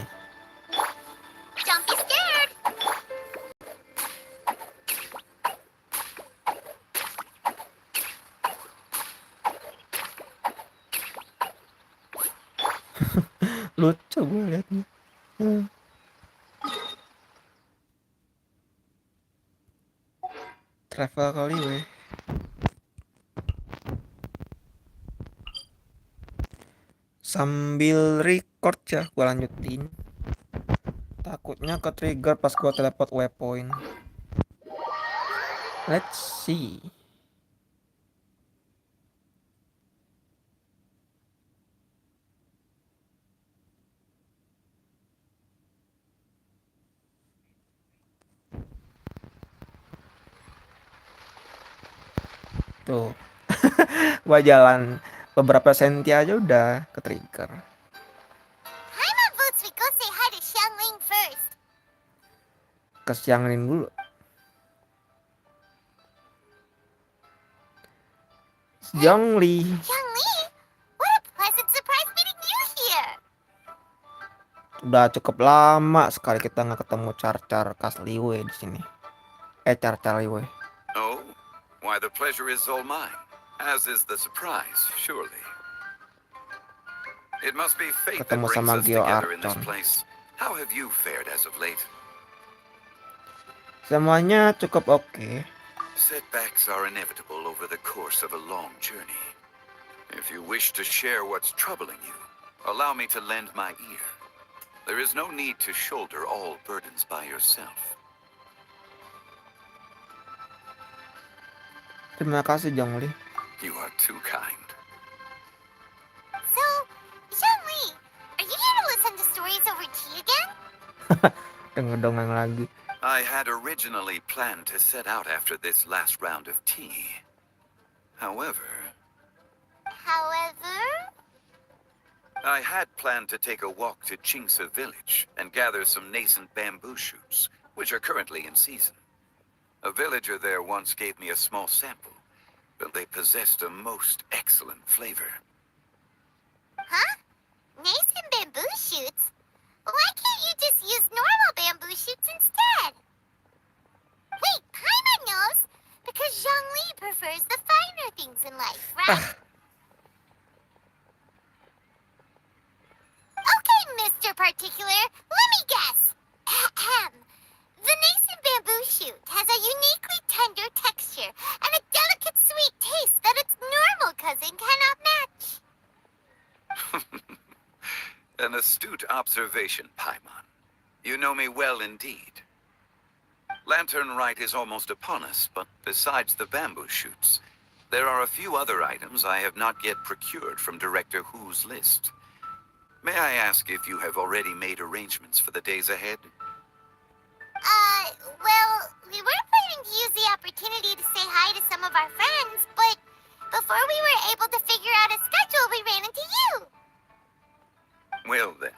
Lucu gue liatnya. Travel kali weh. Sambil record ya gue lanjutin. Takutnya ke trigger pas gue teleport waypoint. Let's see. Tuh. Gua jalan beberapa senti aja udah ke trigger. Ke Xianglin dulu. Xiangli. Udah cukup lama sekali kita nggak ketemu Car-Car Kasliwe di sini. Car-Car Liwe. Oh, why the pleasure is all mine, as is the surprise, surely. It must be fate that Ketemu brings sama us Gio together in this Archon. place. How have you fared as of late? Semuanya cukup oke. Setbacks are inevitable over the course of a long journey. If you wish to share what's troubling you, allow me to lend my ear. There is no need to shoulder all burdens by yourself. Terima kasih Jongli. You are too kind. So, Zhongli, are you here to listen to stories over tea again? Denger dongeng lagi. I had originally planned to set out after this last round of tea. However, I had planned to take a walk to Chingsa village and gather some nascent bamboo shoots, which are currently in season. A villager there once gave me a small sample, but they possessed a most excellent flavor. Huh? Nascent bamboo shoots? Why can't you just use normal bamboo shoots instead? Wait, Paimon knows, because Zhongli prefers the finer things in life, right? Okay, Mr. Particular, let me guess. Ahem. The nascent bamboo shoot has a uniquely tender texture and a delicate sweet taste that its normal cousin cannot match. An astute observation, Paimon. You know me well indeed. Lantern Rite is almost upon us, but besides the bamboo shoots, there are a few other items I have not yet procured from Director Hu's list. May I ask if you have already made arrangements for the days ahead? Well, we were planning to use the opportunity to say hi to some of our friends, but before we were able to figure out a schedule, we ran into you. Well then,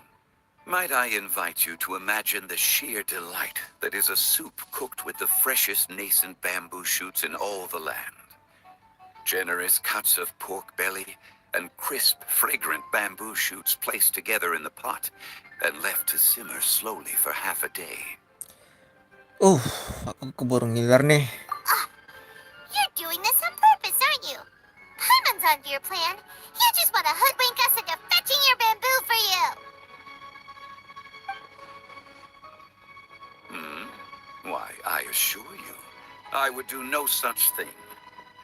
might I invite you to imagine the sheer delight that is a soup cooked with the freshest nascent bamboo shoots in all the land. Generous cuts of pork belly and crisp, fragrant bamboo shoots placed together in the pot and left to simmer slowly for half a day. Aku keburu ngiler nih. You're doing this on purpose, aren't you? Paimon's onto your plan. You just want to hoodwink us into fetching your bamboo for you. Why, I assure you, I would do no such thing.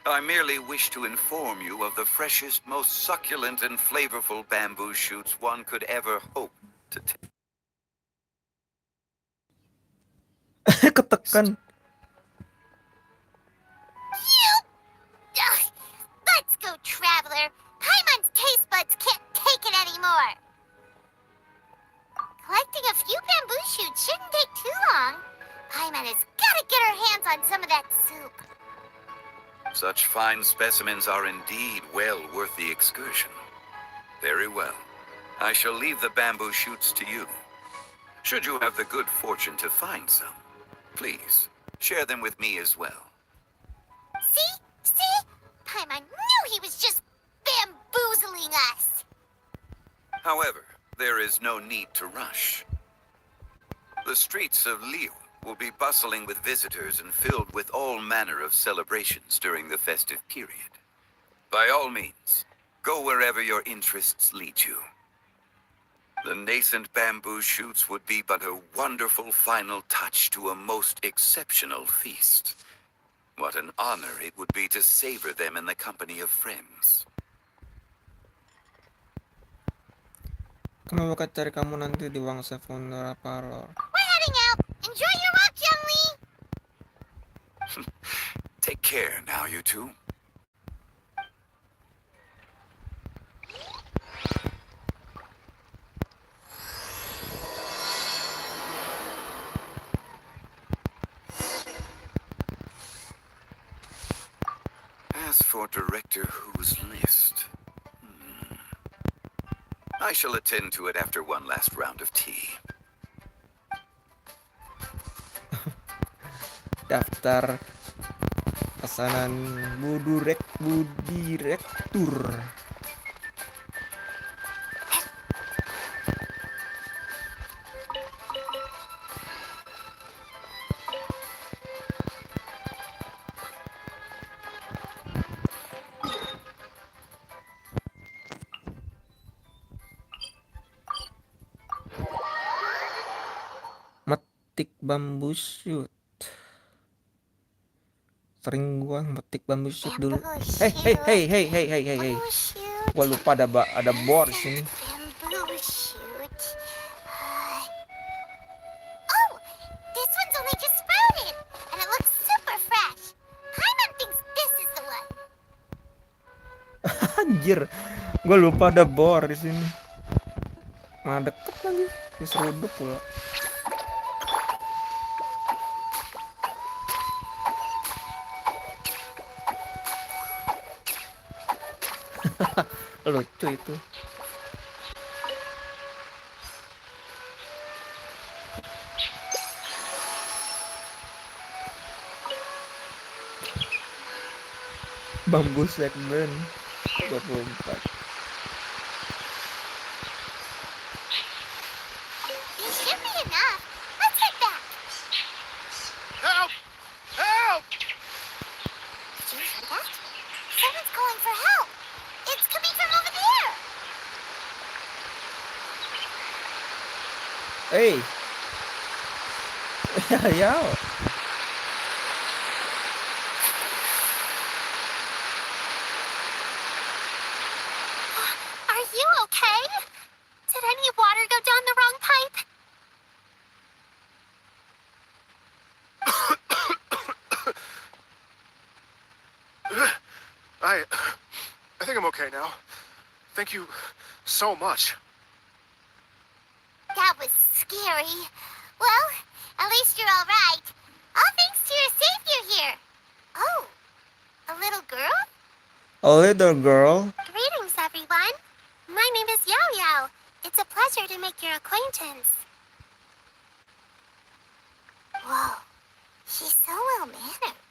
I merely wish to inform you of the freshest, most succulent and flavorful bamboo shoots one could ever hope to taste. Ketekan. Ugh. Let's go, traveler. Paimon's taste buds can't take it anymore. Collecting a few bamboo shoots shouldn't take too long. Paimon has got to get her hands on some of that soup. Such fine specimens are indeed well worth the excursion. Very well. I shall leave the bamboo shoots to you. Should you have the good fortune to find some, please share them with me as well. See? Paimon knew he was just bamboozling us. However, there is no need to rush. The streets of Liu will be bustling with visitors and filled with all manner of celebrations during the festive period. By all means, go wherever your interests lead you. The nascent bamboo shoots would be but a wonderful final touch to a most exceptional feast. What an honor it would be to savor them in the company of friends. Kami bakal cari kamu nanti di Wangsa Funeral Parlor. We're heading out. Enjoy your walk, Zhongli. Take care now, you two. As for Director Who's list, I shall attend to it after one last round of tea. Daftar pesanan Budirektur. metik bambu shoot. Sering gua metik bambu shoot dulu. Bamboo Hey, hey, hey, shoot. hey, hey, hey, hey, hey. Bamboo shoot. Gua lupa ada bor di sini. Bamboo shoot. Oh, this one's only just sprouted, and it looks super fresh. Paimon thinks this is the one. Anjir, gua lupa ada bor di sini. Mana deket lagi, diseruduk pula. Lucu itu. Bambu segmen 24. This should be enough. Let's head back. Help! Help! Did you hear that? Someone's calling for help. It's coming from over there. Hey. Yaoyao. Are you okay? Did any water go down the wrong pipe? I think I'm okay now. Thank you so much. That was scary. Well, at least you're all right. All thanks to your savior here. Oh, a little girl? A little girl. Greetings, everyone. My name is Yaoyao. It's a pleasure to make your acquaintance. Whoa, she's so well-mannered.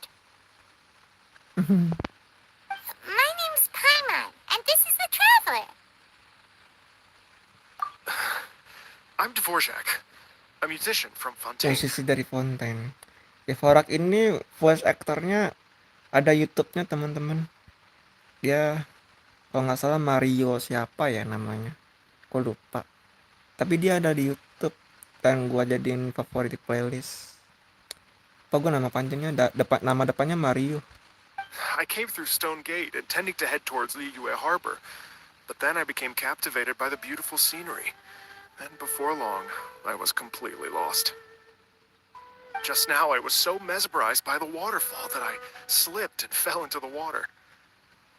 My name's Paimon, and this is the Traveler. I'm Dvorak, a musician from Fontaine. Musisi dari Fontaine. Dvorak ini voice actornya ada YouTube-nya teman-teman. Dia kalau nggak salah Mario siapa ya namanya, gue lupa. Tapi dia ada di YouTube dan gua jadiin favorit di playlist. Apa gue nama panjangnya? Nama depannya Mario. I came through Stone Gate, intending to head towards Liyue Harbor, but then I became captivated by the beautiful scenery. And before long, I was completely lost. Just now, I was so mesmerized by the waterfall that I slipped and fell into the water.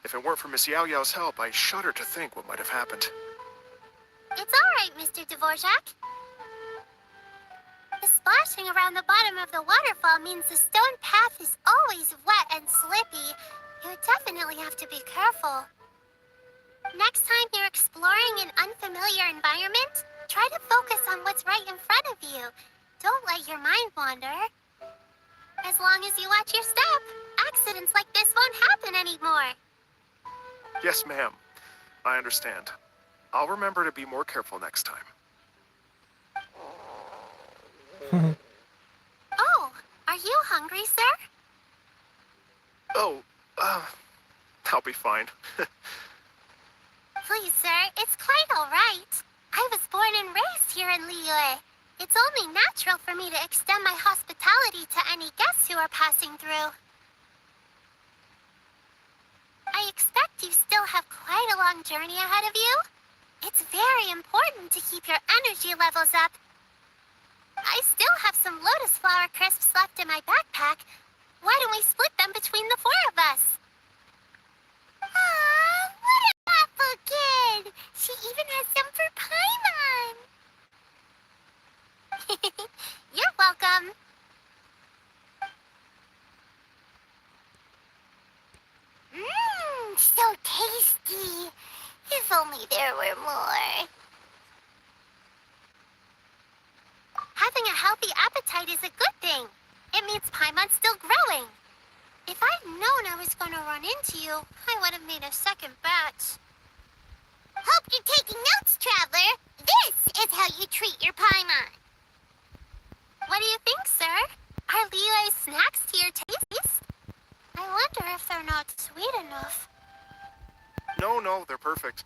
If it weren't for Miss Yaoyao's help, I shudder to think what might have happened. It's all right, Mr. Dvorak. The splashing around the bottom of the waterfall means the stone path is always wet and slippy. You definitely have to be careful. Next time you're exploring an unfamiliar environment, try to focus on what's right in front of you. Don't let your mind wander. As long as you watch your step, accidents like this won't happen anymore. Yes, ma'am. I understand. I'll remember to be more careful next time. Oh, are you hungry, sir? Oh, I'll be fine. Please, sir, it's quite all right. I was born and raised here in Liyue. It's only natural for me to extend my hospitality to any guests who are passing through. I expect you still have quite a long journey ahead of you. It's very important to keep your energy levels up. I still have some lotus flower crisps left in my backpack. Why don't we split them between the four of us? Aw, what a thoughtful kid! She even has some for Paimon! You're welcome. Mmm, so tasty. If only there were more. Having a healthy appetite is a good thing. It means Paimon's still growing. If I'd known I was going to run into you, I would have made a second batch. Hope you're taking notes, Traveler. This is how you treat your Paimon. What do you think, sir? Are Liyue's snacks to your taste? I wonder if they're not sweet enough. No, they're perfect.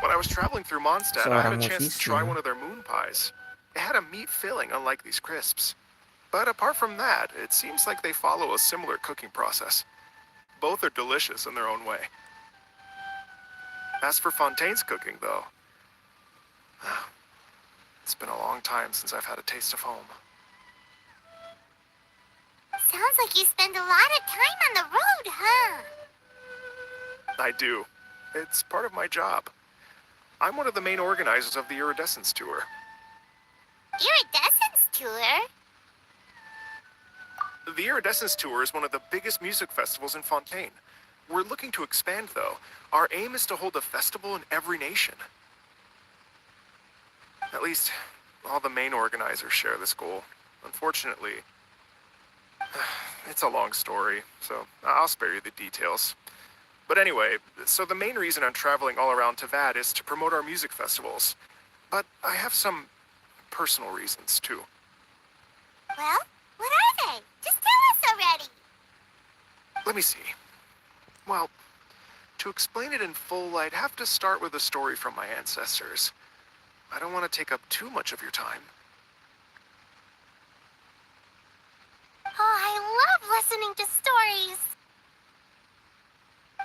When I was traveling through Mondstadt, I had a Seorang chance to musisi. try one of their moon pies. It had a meat filling, unlike these crisps. But apart from that, it seems like they follow a similar cooking process. Both are delicious in their own way. As for Fontaine's cooking, though, it's been a long time since I've had a taste of home. Sounds like you spend a lot of time on the road, huh? I do. It's part of my job. I'm one of the main organizers of the Iridescence Tour. Iridescence tour? The Iridescence Tour is one of the biggest music festivals in Fontaine. We're looking to expand, though. Our aim is to hold a festival in every nation. At least, all the main organizers share this goal. Unfortunately, it's a long story, so I'll spare you the details. But anyway, so the main reason I'm traveling all around Tavad is to promote our music festivals. But I have some personal reasons, too. Well, what are they? Just tell us already. Let me see. Well, to explain it in full, I'd have to start with a story from my ancestors. I don't want to take up too much of your time. Oh, I love listening to stories.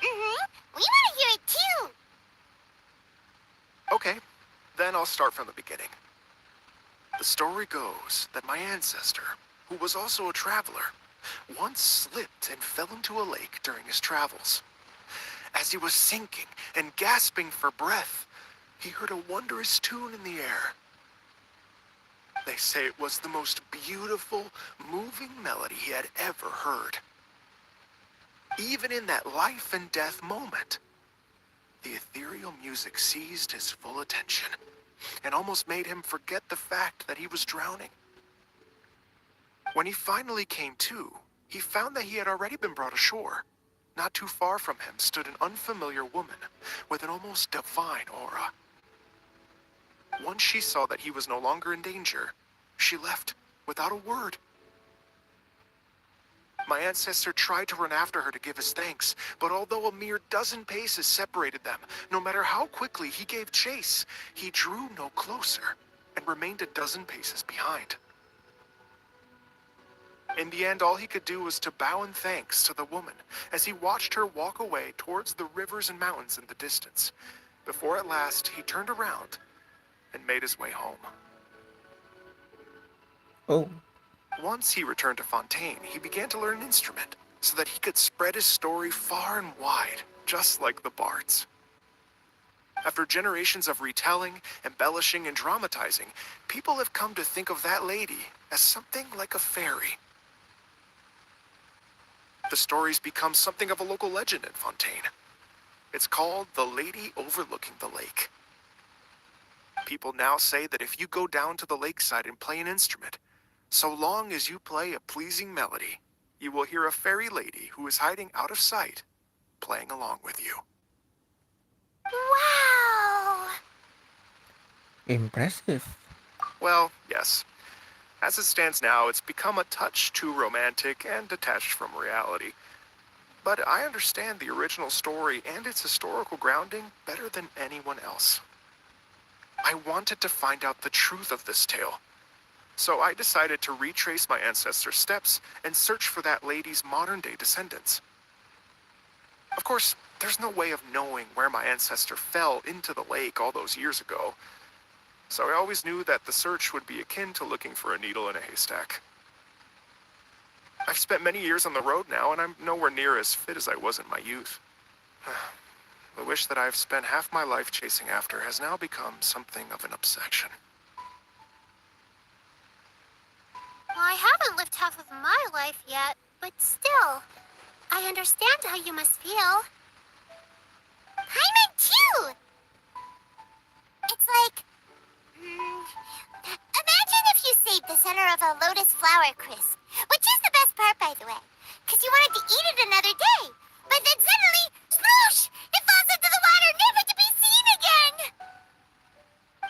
We want to hear it too. Okay, then I'll start from the beginning. The story goes that my ancestor, who was also a traveler, once slipped and fell into a lake during his travels. As he was sinking and gasping for breath, he heard a wondrous tune in the air. They say it was the most beautiful, moving melody he had ever heard. Even in that life and death moment, the ethereal music seized his full attention and almost made him forget the fact that he was drowning. When he finally came to, he found that he had already been brought ashore. Not too far from him stood an unfamiliar woman with an almost divine aura. Once she saw that he was no longer in danger, she left without a word. My ancestor tried to run after her to give his thanks, but although a mere dozen paces separated them, no matter how quickly he gave chase, he drew no closer and remained a dozen paces behind. In the end, all he could do was to bow in thanks to the woman as he watched her walk away towards the rivers and mountains in the distance, before at last he turned around and made his way home. Oh, Once he returned to Fontaine, he began to learn an instrument so that he could spread his story far and wide, just like the bards. After generations of retelling, embellishing, and dramatizing, people have come to think of that lady as something like a fairy. The story's become something of a local legend in Fontaine. It's called the Lady Overlooking the Lake. People now say that if you go down to the lakeside and play an instrument, so long as you play a pleasing melody, you will hear a fairy lady who is hiding out of sight, playing along with you. Wow. impressive. Well, yes. As it stands now, it's become a touch too romantic and detached from reality. But I understand the original story and its historical grounding better than anyone else. I wanted to find out the truth of this tale. So I decided to retrace my ancestors' steps and search for that lady's modern-day descendants. Of course, there's no way of knowing where my ancestor fell into the lake all those years ago. So I always knew that the search would be akin to looking for a needle in a haystack. I've spent many years on the road now, and I'm nowhere near as fit as I was in my youth. The wish that I've spent half my life chasing after has now become something of an obsession. Well, I haven't lived half of my life yet, but still, I understand how you must feel. Paimon too! It's like... imagine if you saved the center of a lotus flower crisp, which is the best part, by the way, because you wanted to eat it another day. But then suddenly, sploosh! It falls into the water, never to be seen again!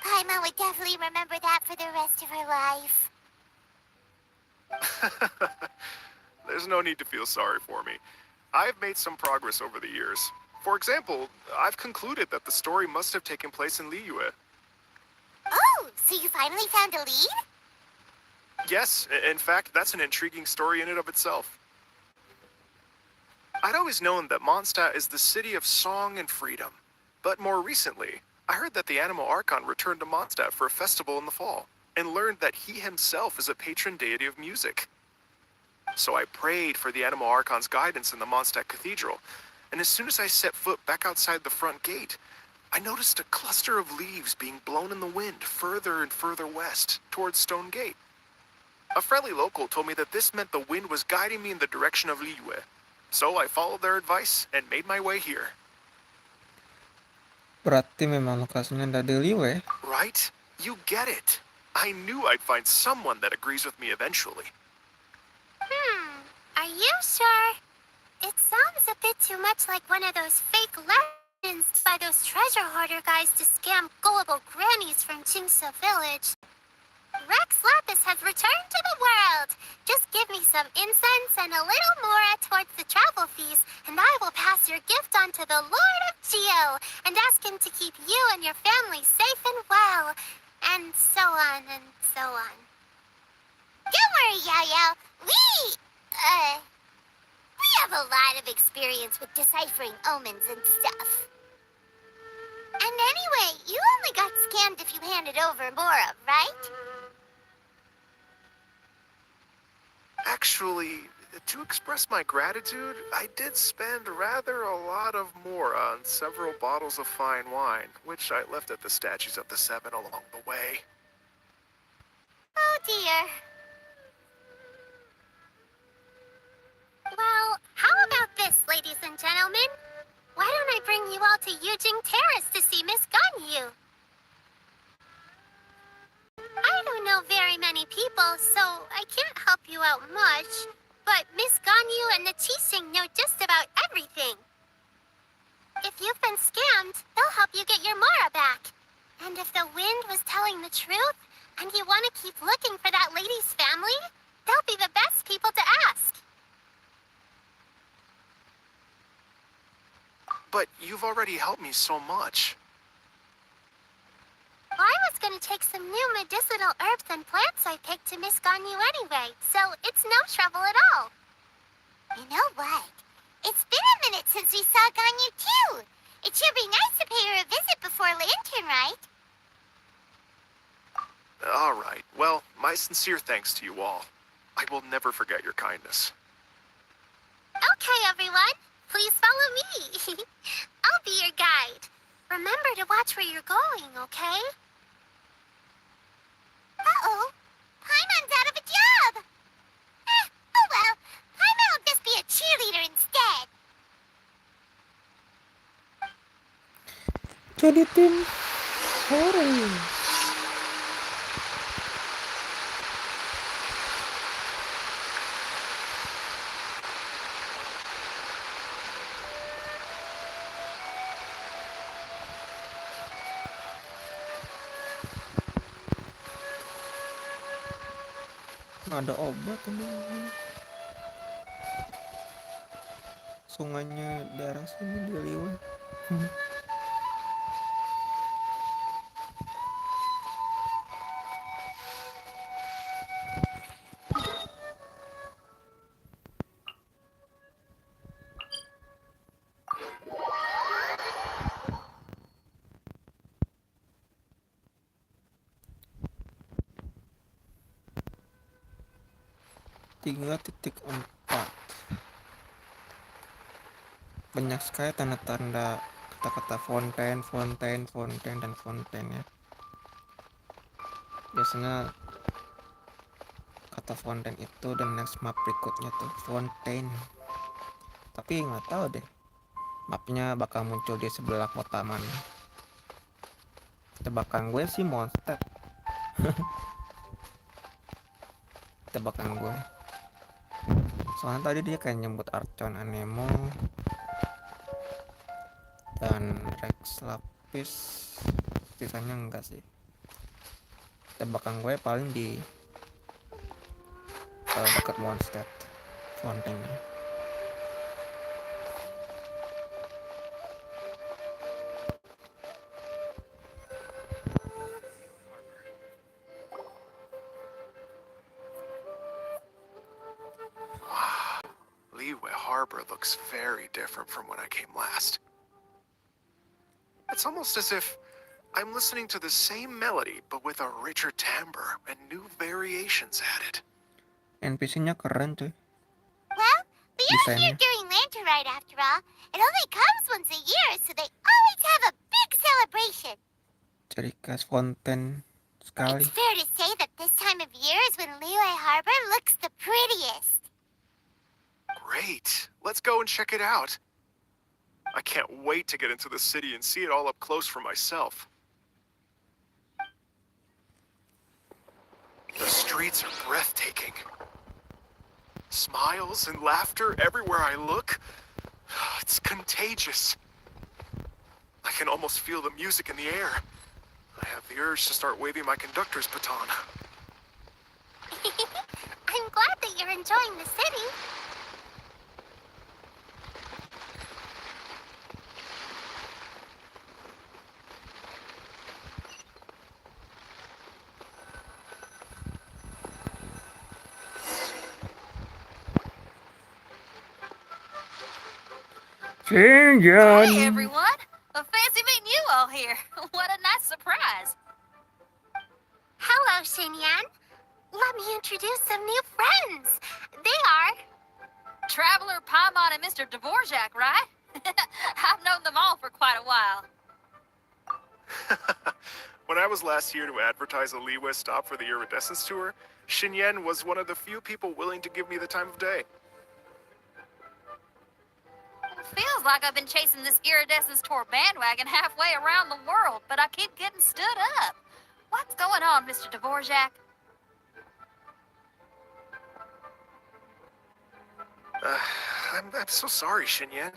Paimon would definitely remember that for the rest of her life. There's no need to feel sorry for me. I've made some progress over the years. For example, I've concluded that the story must have taken place in Liyue. Oh, so you finally found a lead? Yes, in fact, that's an intriguing story in and of itself. I'd always known that Mondstadt is the city of song and freedom. But more recently, I heard that the Animal Archon returned to Mondstadt for a festival in the fall, and learned that he himself is a patron deity of music. So I prayed for the Animal Archon's guidance in the Mondstadt Cathedral, and as soon as I set foot back outside the front gate, I noticed a cluster of leaves being blown in the wind further and further west, towards Stone Gate. A friendly local told me that this meant the wind was guiding me in the direction of Liyue. So I followed their advice and made my way here. Berarti memang lokasinya dari Liwe. Right? You get it. I knew I'd find someone that agrees with me eventually. Are you sure? It sounds a bit too much like one of those fake legends by those treasure hoarder guys to scam gullible grannies from Jingsa Village. Rex Lapis has returned to the world. Just give me some incense and a little more towards the travel fees, and I will pass your gift on to the Lord of Geo and ask him to keep you and your family safe and well. And so on and so on. Don't worry, Yaoyao. We have a lot of experience with deciphering omens and stuff. And anyway, you only got scammed if you handed over Murah, right? Actually, to express my gratitude, I did spend rather a lot of more on several bottles of fine wine, which I left at the statues of the Seven along the way. Oh dear. Well, how about this, ladies and gentlemen? Why don't I bring you all to Yujing Terrace to see Miss Ganyu? I don't know very many people, so I can't help you out much. But Miss Ganyu and the Chising know just about everything. If you've been scammed, they'll help you get your Murah back. And if the wind was telling the truth, and you want to keep looking for that lady's family, they'll be the best people to ask. But you've already helped me so much. I was going to take some new medicinal herbs and plants I picked to Miss Ganyu anyway, so it's no trouble at all. You know what? It's been a minute since we saw Ganyu too. It should be nice to pay her a visit before Lantern, right? All right. Well, my sincere thanks to you all. I will never forget your kindness. Okay, everyone. Please follow me. I'll be your guide. Remember to watch where you're going, okay? Uh-oh. Paimon's out of a job. Oh well. Paimon will just be a cheerleader instead. Jadi tim sore. Ada obat ini. Sungainya daerah sini di Liwe. .4 banyak sekali tanda-tanda kata-kata fonten, dan fonten ya. Biasanya kata fonten itu dan next map berikutnya tuh fonten. Tapi nggak tahu deh mapnya bakal muncul di sebelah kota mana. Tebakan gue sih monster. Tebakan gue. Soalnya tadi dia kayak nyebut Archon Anemo dan Rex Lapis, sisanya enggak sih. Tebakan gue paling di dekat Mondstadt fontengnya. Harbor looks very different from when I came last. It's almost as if I'm listening to the same melody, but with a richer timbre and new variations added. NPC-nya keren tuh. Well, we are here Desainnya. during Lantern Ride after all. It only comes once a year, so they always have a big celebration. Ciri khas fonten sekali. It's fair to say that this time of year is when Liyue Harbor looks the prettiest. Great. Let's go and check it out. I can't wait to get into the city and see it all up close for myself. The streets are breathtaking. Smiles and laughter everywhere I look. It's contagious. I can almost feel the music in the air. I have the urge to start waving my conductor's baton. I'm glad that you're enjoying the city. Senjan. Hey everyone! Fancy meeting you all here. What a nice surprise. Hello, Xinyan. Let me introduce some new friends. They are... Traveler, Paimon, and Mr. Dvorak, right? I've known them all for quite a while. When I was last here to advertise a Liyue stop for the Iridescence Tour, Xinyan was one of the few people willing to give me the time of day. Feels like I've been chasing this Iridescence Tour bandwagon halfway around the world, but I keep getting stood up. What's going on, Mr. Dvorak? I'm so sorry, Xinyan.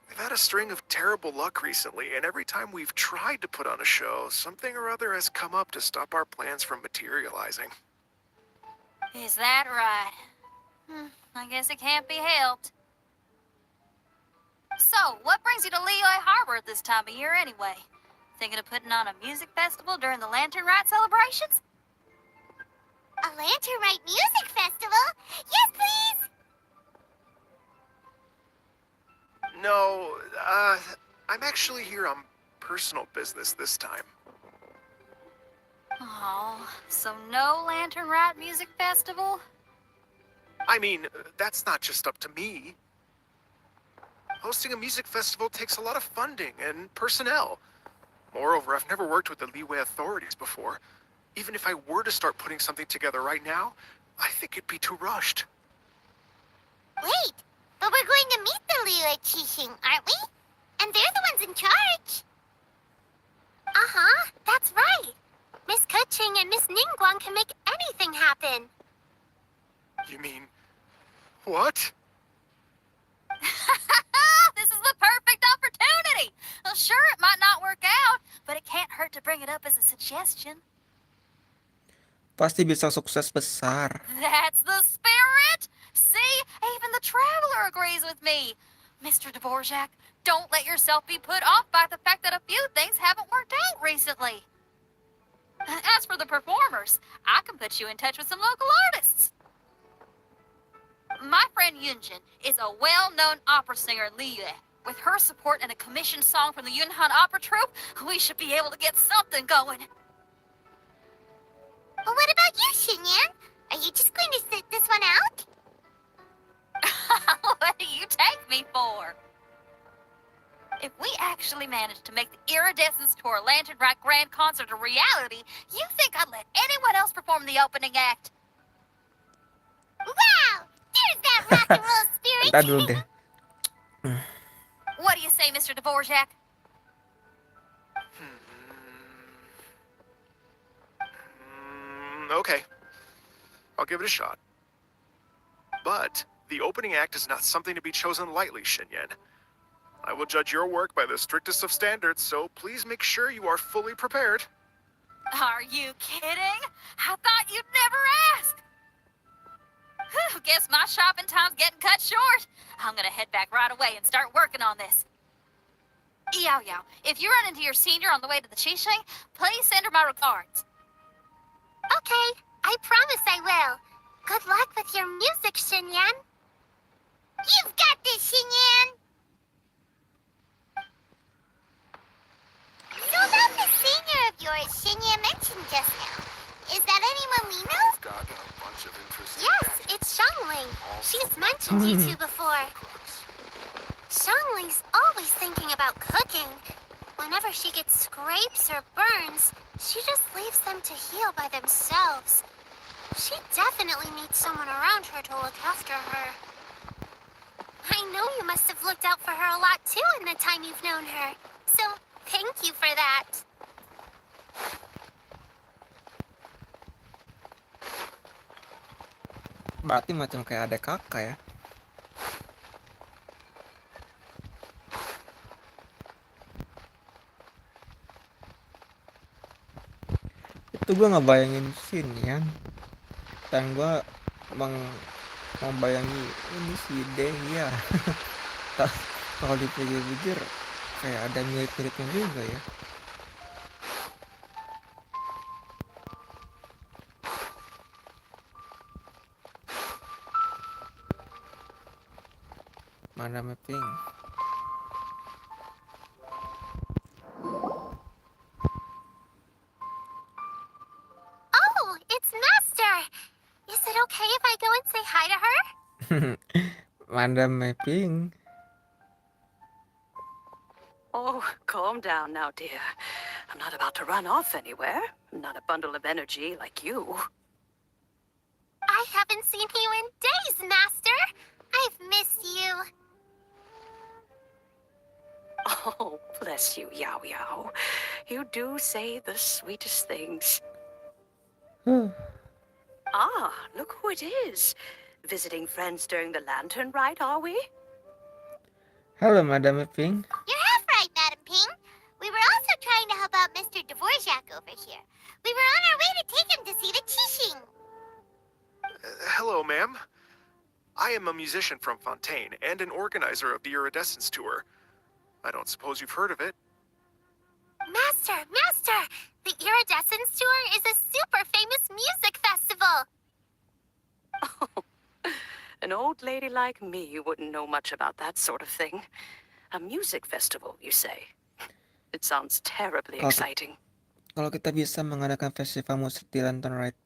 We've had a string of terrible luck recently, and every time we've tried to put on a show, something or other has come up to stop our plans from materializing. Is that right? I guess it can't be helped. So, what brings you to Liyue Harbor at this time of year anyway? Thinking of putting on a music festival during the Lantern Rite celebrations? A Lantern Rite Music Festival? Yes, please! No, I'm actually here on personal business this time. Oh, so no Lantern Rite Music Festival? I mean, that's not just up to me. Hosting a music festival takes a lot of funding and personnel. Moreover, I've never worked with the Liyue authorities before. Even if I were to start putting something together right now, I think it'd be too rushed. Wait, but we're going to meet the Liyue Qixing, aren't we? And they're the ones in charge. Uh-huh, that's right. Miss Keqing and Miss Ningguang can make anything happen. You mean... what? This is the perfect opportunity! Well, sure, it might not work out, but it can't hurt to bring it up as a suggestion. Pasti bisa sukses besar. That's the spirit! See, even the Traveler agrees with me. Mr. Dvorak, don't let yourself be put off by the fact that a few things haven't worked out recently. As for the performers, I can put you in touch with some local artists. My friend Yunjin is a well-known opera singer in Liyue. With her support and a commissioned song from the Yunhan Opera Troupe, we should be able to get something going. Well, what about you, Xinyan? Are you just going to sit this one out? What do you take me for? If we actually managed to make the Iridescence Tour Lantern Rite Grand Concert a reality, you think I'd let anyone else perform the opening act? Wow! There's that rock and roll spirit! Entar dulu deh. What do you say, Mr. Dvorak? Okay. I'll give it a shot. But the opening act is not something to be chosen lightly, Xinyan. I will judge your work by the strictest of standards, so please make sure you are fully prepared. Are you kidding? I thought you'd never ask. Whew, guess my shopping time's getting cut short. I'm gonna head back right away and start working on this. Yaoyao, if you run into your senior on the way to the Qixing, please send her my regards. Okay, I promise I will. Good luck with your music, Xinyan. You've got this, Xinyan! So about the singer of yours Xinyan mentioned just now, is that anyone we know? I've got a bunch of interesting Yes, gadgets. it's Xiangling. All She's for mentioned you two before. cooks. Xiangling's always thinking about cooking. Whenever she gets scrapes or burns, she just leaves them to heal by themselves. She definitely needs someone around her to look after her. I know you must have looked out for her a lot too in the time you've known her. So, thank you for that. Berarti macam kayak ada kakak ya. Itu gue ngebayangin scene ya. Dan gue membayangi ini si Dehya. Kalau dipikir-pikir kayak ada mirip-miripnya juga ya. Mana mapping? Oh, it's Master! Is it okay if I go and say hi to her? Mana mapping? Oh, calm down now, dear. I'm not about to run off anywhere. I'm not a bundle of energy like you. I haven't seen you in days, Master! I've missed you. Oh, bless you, Yaoyao. You do say the sweetest things. Ah, look who it is. Visiting friends during the lantern ride, are we? Halo Madam Mapping. You're half right, Madam Ping. We were also trying to help out Mr. Dvorak over here. We were on our way to take him to see the Qixing. Hello, ma'am. I am a musician from Fontaine and an organizer of the Iridescence Tour. I don't suppose you've heard of it. Master! The Iridescence Tour is a super famous music festival! An old lady like me wouldn't know much about that sort of thing. A music festival, you say? It sounds terribly Okay. exciting. Kalau kita bisa mengadakan festival musik di Lantern Ride.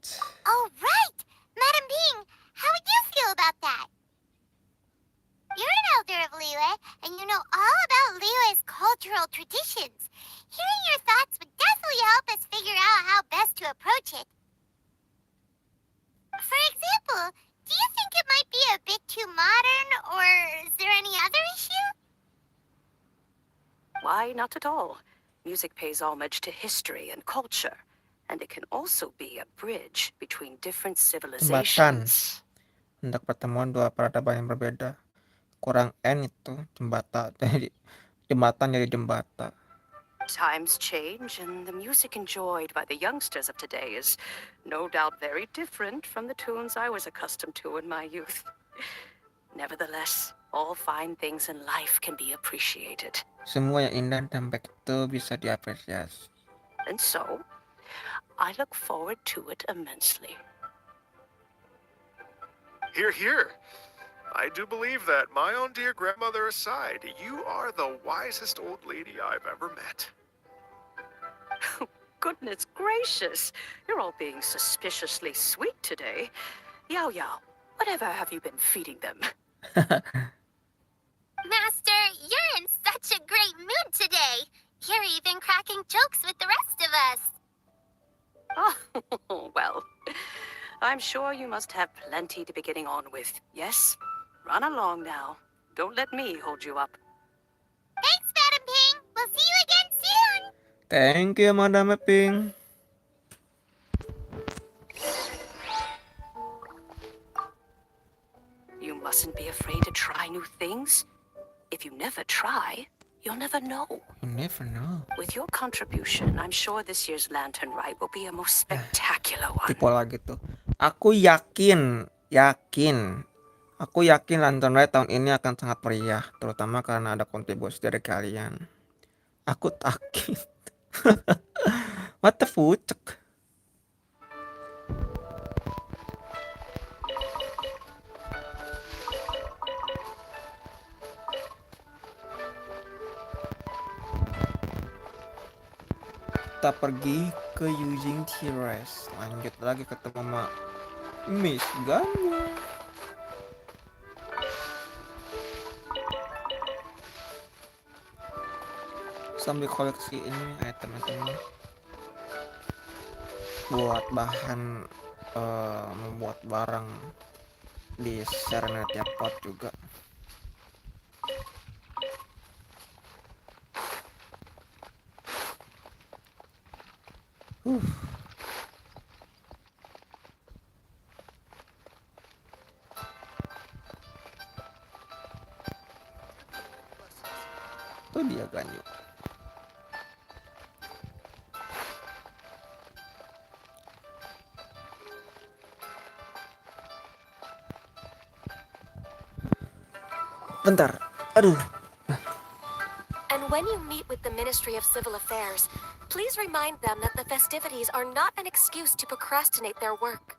Oh, right! Madam Ping, how would you feel about that? You're an elder of Liyue, and you know all about Liyue's cultural traditions. Hearing your thoughts would definitely help us figure out how best to approach it. For example, do you think it might be a bit too modern, or is there any other issue? Why, not at all. Music pays homage to history and culture, and it can also be a bridge between different civilizations. Untuk pertemuan dua peradaban yang berbeda. Kurang N itu jembatan jadi jembatan. Times change, and the music enjoyed by the youngsters of today is no doubt very different from the tunes I was accustomed to in my youth. Nevertheless, all fine things in life can be appreciated. Semua yang indah dan baik itu bisa diapresiasi. And so, I look forward to it immensely. Hear, hear. I do believe that, my own dear grandmother aside, you are the wisest old lady I've ever met. Goodness gracious, you're all being suspiciously sweet today. Yaoyao, whatever have you been feeding them? Master, you're in such a great mood today. You're even cracking jokes with the rest of us. Oh, well, I'm sure you must have plenty to be getting on with, yes? Run along now. Don't let me hold you up. Thanks, Madam Ping. We'll see you again soon. Thank you Madam Mapping. You mustn't be afraid to try new things. If you never try, you'll never know. You never know. With your contribution, I'm sure this year's lantern ride will be a most spectacular one. Tipe lagi tuh. Aku yakin Lantern Ride tahun ini akan sangat meriah, terutama karena ada kontribusi dari kalian. Aku takut. What the fuck? Kita pergi ke Using Terrace. Lanjut lagi ketemu sama Miss Ganyu. Sambil koleksi ini teman-teman, buat bahan membuat barang di Sernetia Pot juga. Itu dia Ganyu. Bentar, aduh. And when you meet with the Ministry of Civil Affairs, please remind them that the festivities are not an excuse to procrastinate their work.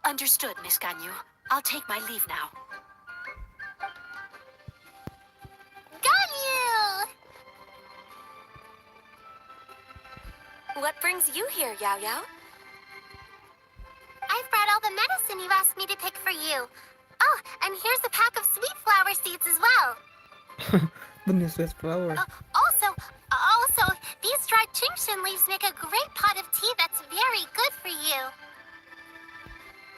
Understood, Miss Ganyu. I'll take my leave now. Ganyu! What brings you here, Yaoyao? I've brought all the medicine you asked me to pick for you. Oh, and here's a pack of sweet flower seeds as well. Benih sweet flower. Also, these dried chingshin leaves make a great pot of tea that's very good for you.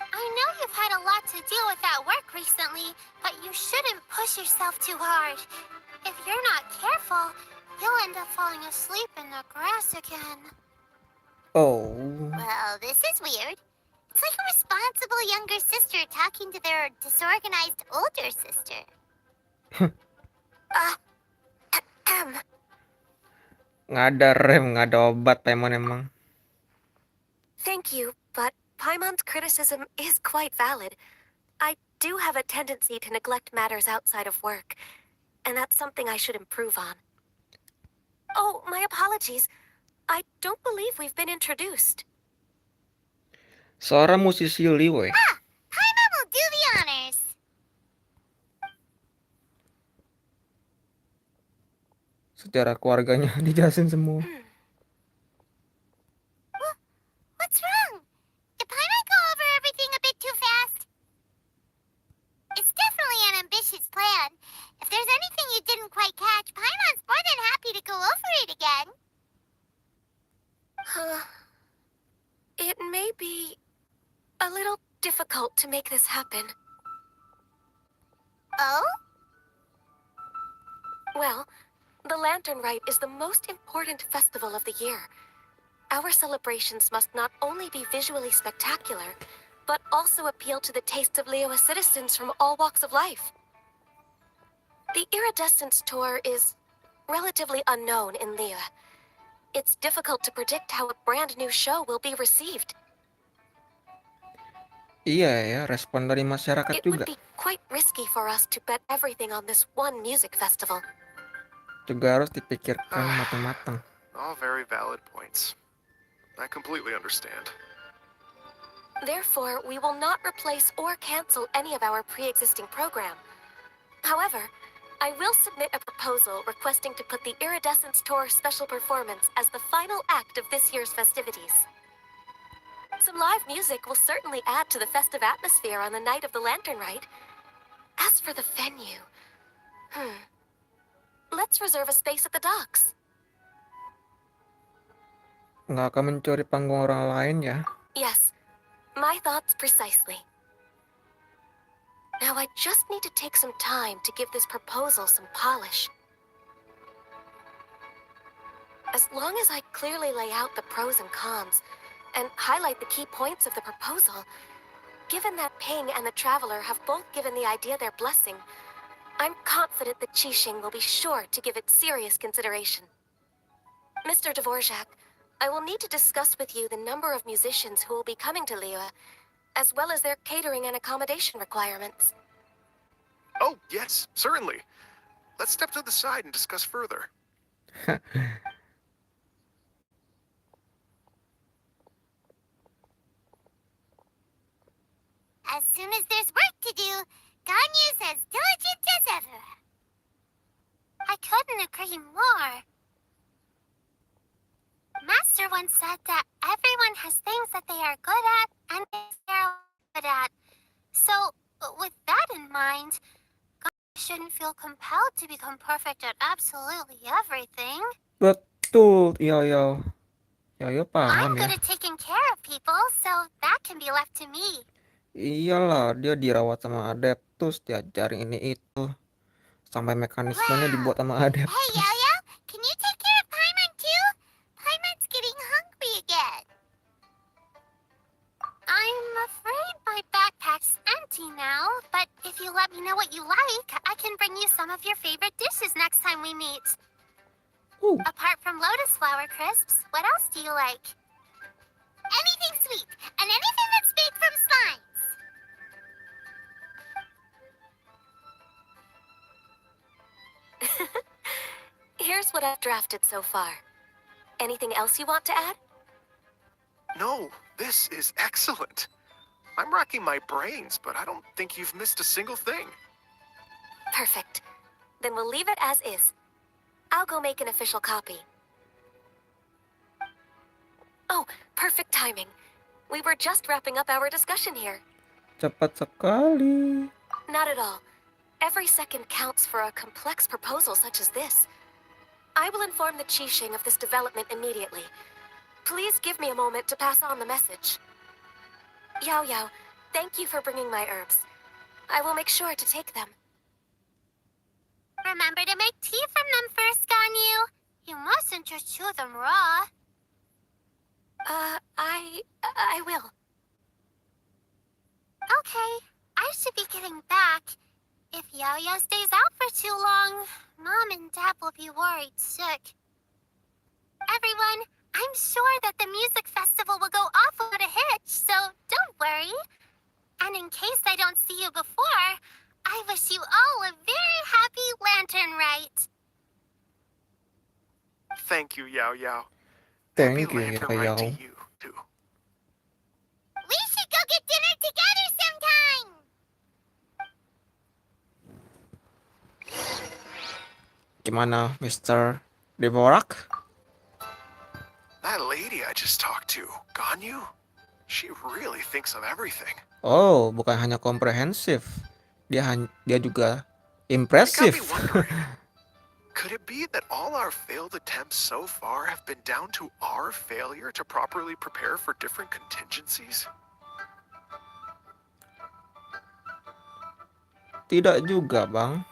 I know you've had a lot to deal with at work recently, but you shouldn't push yourself too hard. If you're not careful, you'll end up falling asleep in the grass again. Oh. Well, this is weird. It's like a responsible younger sister talking to their disorganized older sister. Nggak ada rem, nggak ada obat Paimon emang. Thank you, but Paimon's criticism is quite valid. I do have a tendency to neglect matters outside of work, and that's something I should improve on. Oh, my apologies. I don't believe we've been introduced. Seorang musisi Liwe. Paimon will do the honors. Secara keluarganya dijelasin semua. What's wrong? Did Paimon go over everything a bit too fast? It's definitely an ambitious plan. If there's anything you didn't quite catch, Paimon's more than happy to go over it again. It may be a little difficult to make this happen. Oh? Well, the Lantern Rite is the most important festival of the year. Our celebrations must not only be visually spectacular, but also appeal to the tastes of Liyue citizens from all walks of life. The Iridescence Tour is relatively unknown in Liyue. It's difficult to predict how a brand new show will be received. Iya ya, respon dari masyarakat It juga. would be quite risky for us to bet everything on this one music festival. Juga harus dipikirkan matang-matang. All very valid points. I completely understand. Therefore, we will not replace or cancel any of our pre-existing program. However, I will submit a proposal requesting to put the Iridescence Tour special performance as the final act of this year's festivities. Some live music will certainly add to the festive atmosphere on the night of the Lantern Rite. As for the venue, let's reserve a space at the docks. Nggak akan mencuri panggung orang lain ya. Yes, my thoughts precisely. Now I just need to take some time to give this proposal some polish. As long as I clearly lay out the pros and cons, and highlight the key points of the proposal, given that Ping and the Traveler have both given the idea their blessing, I'm confident that Qixing will be sure to give it serious consideration. Mr. Dvorak, I will need to discuss with you the number of musicians who will be coming to Liyue, as well as their catering and accommodation requirements. Oh, yes, certainly. Let's step to the side and discuss further. As soon as there's work to do, Ganyu's as diligent as ever. I couldn't agree more. teacher once said that everyone has things that they are good at and things they are good at. So, with that in mind, you shouldn't feel compelled to become perfect at absolutely everything. Betul, Yaoyao. Yaoyao I'm paham ya. good at taking care of people, so that can be left to me. Iyalah, dia dirawat sama Adeptus, diajarin ini itu. Sampai mekanismenya Wow. dibuat sama Hey, Adeptus. Yaoyao, can you take care of Paimon too? Paimon's getting hungry again. I'm afraid my backpack's empty now, but if you let me know what you like, I can bring you some of your favorite dishes next time we meet. Ooh. Apart from lotus flower crisps, what else do you like? Anything sweet, and anything that's made from slimes. Here's what I've drafted so far. Anything else you want to add? No, this is excellent. I'm racking my brains, but I don't think you've missed a single thing. Perfect. Then we'll leave it as is. I'll go make an official copy. Oh, perfect timing. We were just wrapping up our discussion here. Cepat sekali. Not at all. Every second counts for a complex proposal such as this. I will inform the Qixing of this development immediately. Please give me a moment to pass on the message. Yaoyao, thank you for bringing my herbs. I will make sure to take them. Remember to make tea from them first, Ganyu. You mustn't just chew them raw. I will. Okay, I should be getting back. If Yaoyao stays out for too long, Mom and Dad will be worried sick. Everyone, I'm sure that the music festival will go off without a hitch, so don't worry. And in case I don't see you before, I wish you all a very happy Lantern Rite. Thank you, Yaoyao. Thank Happy you, Lantern Rite to Yaoyao. you, too. We should go get dinner together sometime! Gimana, Mr. Dvorak? That lady I just talked to, Ganyu, she really thinks of everything. Oh, bukan hanya komprehensif. Dia juga It got impresif. me wondering, could it be that all our failed attempts so far have been down to our failure to properly prepare for different contingencies? Tidak juga, Bang.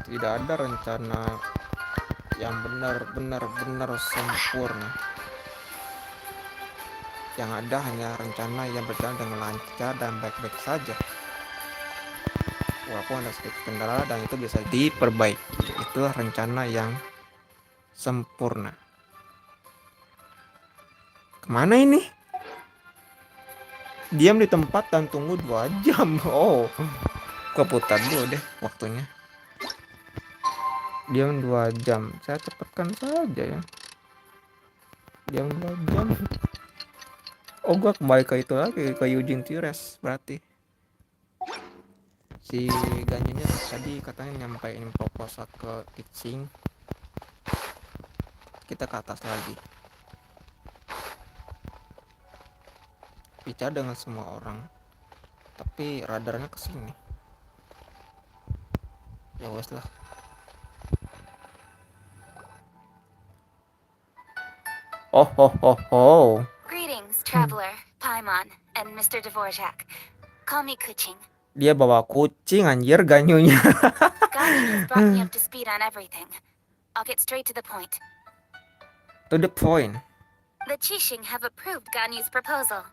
Tidak ada rencana yang benar-benar sempurna. Yang ada hanya rencana yang berjalan dengan lancar dan baik-baik saja. Walaupun ada sedikit kendala dan itu bisa diperbaiki. Itulah rencana yang sempurna. Kemana ini? Diam di tempat dan tunggu 2 jam. Oh, keputar dulu deh waktunya. Diam 2 jam. Saya cepatkan saja ya. Diam 2 jam. Oh, gua kembali ke itu lagi, ke Eugene Tires berarti. Si Ganjunya tadi katanya nyampein proposal ke Itsing. Kita ke atas lagi. Bicara dengan semua orang. Tapi radarnya ke sini. Ya wes lah. Oh ho ho ho. Greetings, traveler, Paimon, and Mr. Dvorak. Call me Kuching. Dia bawa kucing anjir Ganyunya. Ganyu has brought me up to speed on everything. I'll get straight to the point. To the point. The Qixing have approved Ganyu's proposal.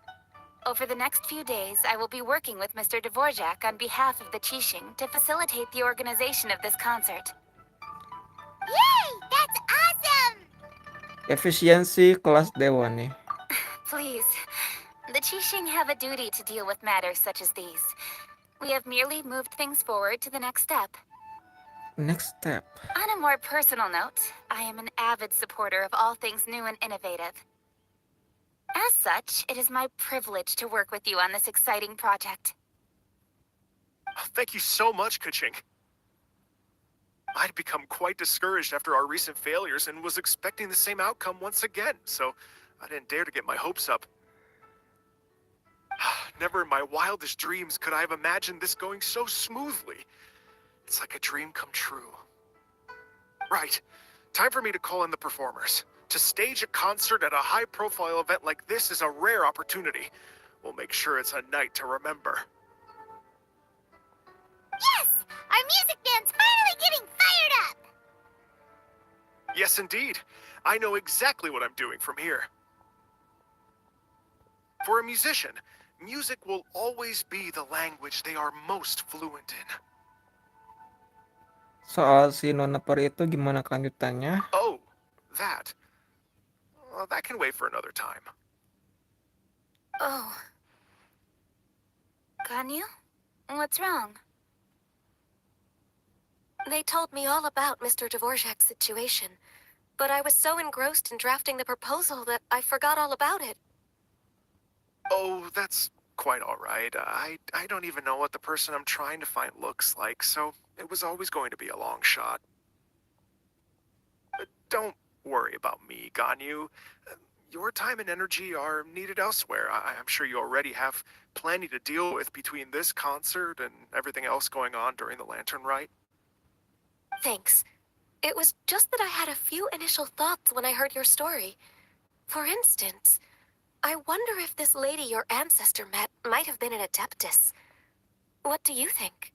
Over the next few days, I will be working with Mr. Dvorak on behalf of the Qixing to facilitate the organization of this concert. Yay! That's awesome! Efisiensi kelas dewa nih. Please, the Qixing have a duty to deal with matters such as these. We have merely moved things forward to the next step. Next step. On a more personal note, I am an avid supporter of all things new and innovative. As such, it is my privilege to work with you on this exciting project. Thank you so much, Kuching. I'd become quite discouraged after our recent failures and was expecting the same outcome once again, so I didn't dare to get my hopes up. Never in my wildest dreams could I have imagined this going so smoothly. It's like a dream come true. Right. Time for me to call in the performers. To stage a concert at a high-profile event like this is a rare opportunity. We'll make sure it's a night to remember. Yes! Our music band's finally getting fired up! Yes, indeed. I know exactly what I'm doing from here. For a musician, music will always be the language they are most fluent in. Soal si Nona Peri itu gimana kelanjutannya? Oh, that. Well, that can wait for another time. Oh. Ganyu? What's wrong? They told me all about Mr. Dvorak's situation, but I was so engrossed in drafting the proposal that I forgot all about it. Oh, that's quite all right. I don't even know what the person I'm trying to find looks like, so it was always going to be a long shot. Don't worry about me, Ganyu. Your time and energy are needed elsewhere. I'm sure you already have plenty to deal with between this concert and everything else going on during the Lantern Rite. Thanks. It was just that I had a few initial thoughts when I heard your story. For instance, I wonder if this lady your ancestor met might have been an adeptus. What do you think?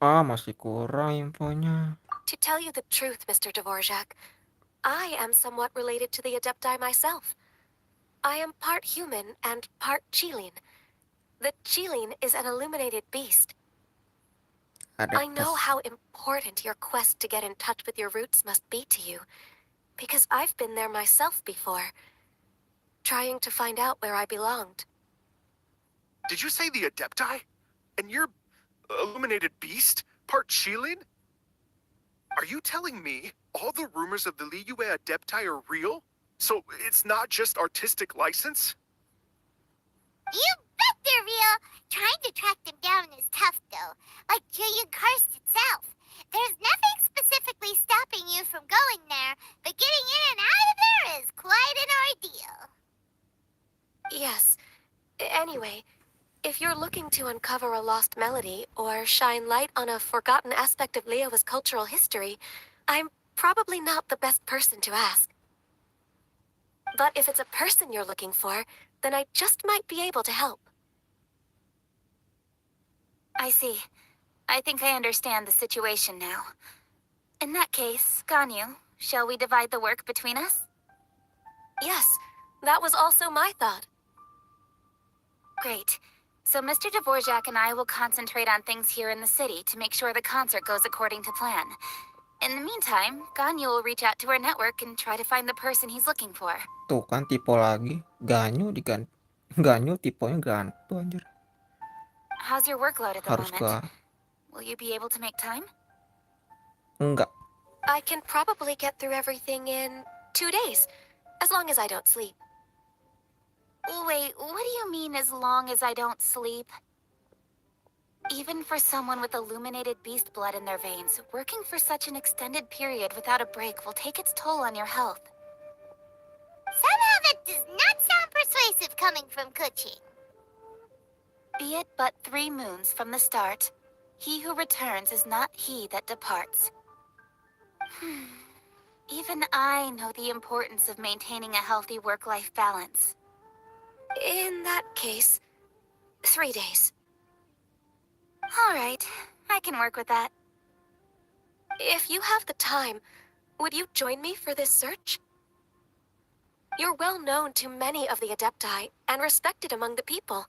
Masih kurang infonya. To tell you the truth, Mr. Dvorak, I am somewhat related to the adepti myself. I am part human and part Qilin. The Qilin is an illuminated beast. I know how important your quest to get in touch with your roots must be to you, because I've been there myself before, trying to find out where I belonged. Did you say the Adepti? And you're illuminated beast? Part Qilin? Are you telling me all the rumors of the Liyue Adepti are real? So it's not just artistic license? You bet they're real! Trying to track them down is tough, though. Like Julian Karst itself. There's nothing specifically stopping you from going there, but getting in and out of there is quite an ordeal. Yes. Anyway, if you're looking to uncover a lost melody or shine light on a forgotten aspect of Liyue's cultural history, I'm probably not the best person to ask. But if it's a person you're looking for, then I just might be able to help. I see. I think I understand the situation now. In that case, Ganyu, shall we divide the work between us? Yes, that was also my thought. Great. So Mr. Dvorak and I will concentrate on things here in the city to make sure the concert goes according to plan. In the meantime, Ganyu will reach out to our network and try to find the person he's looking for. Tuh kan tipe lagi. Ganyu diganti. Ganyu tipenya gantu anjir. How's your workload at the Harus moment? ke Will you be able to make time? enggak. I can probably get through everything in 2 days, as long as I don't sleep. Wait, what do you mean as long as I don't sleep? Even for someone with illuminated beast blood in their veins, working for such an extended period without a break will take its toll on your health. Somehow that does not sound persuasive coming from Kuchi. Be it but 3 moons from the start, he who returns is not he that departs. Even I know the importance of maintaining a healthy work-life balance. In that case, 3 days. All right, I can work with that. If you have the time, would you join me for this search? You're well known to many of the Adepti and respected among the people.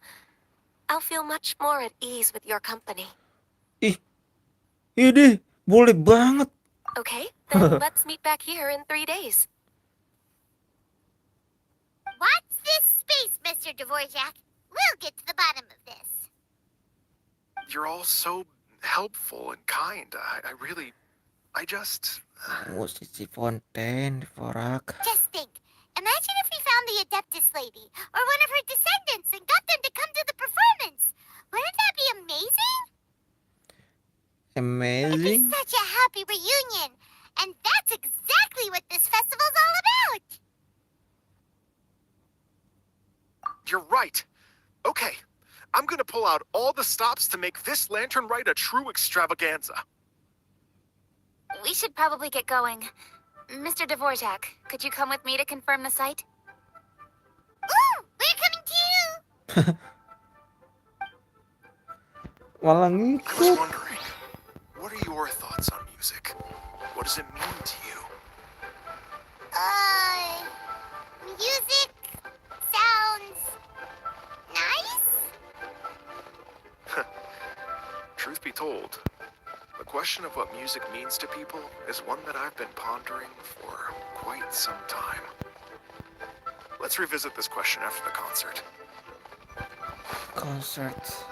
I'll feel much more at ease with your company. Ih, ini boleh banget. Okay, then let's meet back here in 3 days. Watch this space, Mr. Dvorak. We'll get to the bottom of this. You're all so helpful and kind. I just... Musisi Fontaine, Dvorak. Just think. Imagine if we found the Adeptus lady, or one of her descendants, and got them to come to the performance. Wouldn't that be amazing? amazing. Such a happy reunion, and that's exactly what this festival's all about. You're right. Okay, I'm gonna pull out all the stops to make this lantern ride a true extravaganza. We should probably get going. Mr. Dvorak, could you come with me to confirm the site? Ooh, we're coming too. Malah I was ngikut. wondering, what are your thoughts on music? What does it mean to you? Music sounds nice? Truth be told, the question of what music means to people is one that I've been pondering for quite some time. Let's revisit this question after the concert. Concert.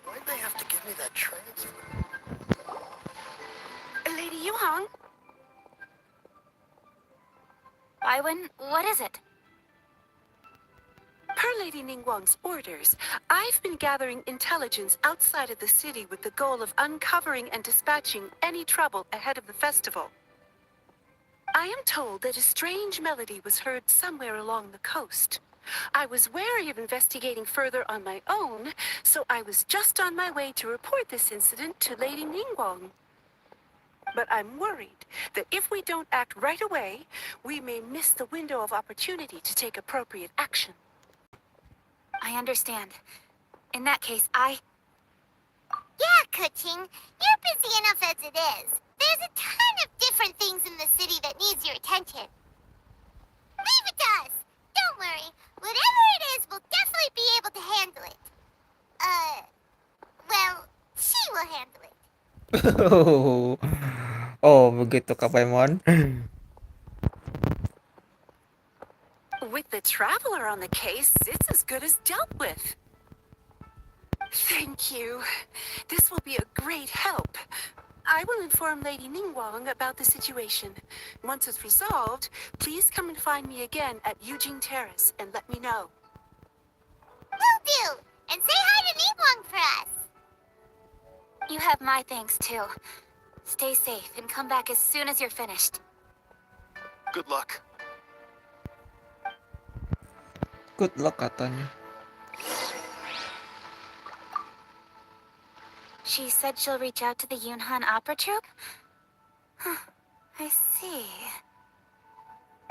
Why'd they have to give me that transfer? Lady Yuhang, Baiwen, what is it? per Lady Ningguang's orders, I've been gathering intelligence outside of the city with the goal of uncovering and dispatching any trouble ahead of the festival. I am told that a strange melody was heard somewhere along the coast. I was wary of investigating further on my own, so I was just on my way to report this incident to Lady Ningguang. But I'm worried that if we don't act right away, we may miss the window of opportunity to take appropriate action. I understand. In that case, Yeah, Kuching, you're busy enough as it is. There's a ton of different things in the city that needs your attention. Leave it to us. Don't worry. Whatever it is, we'll definitely be able to handle it. Well, she will handle it. Oh, begitu Kak Paimon. With the traveler on the case, it's as good as dealt with. Thank you. This will be a great help. I will inform Lady Ningguang about the situation. Once it's resolved, please come and find me again at Yujing Terrace and let me know. Will do. And say hi to Ningguang for us. you have my thanks too. Stay safe and come back as soon as you're finished. Good luck. Good luck katanya. She said she'll reach out to the Yunhan Opera Troupe? Huh, I see.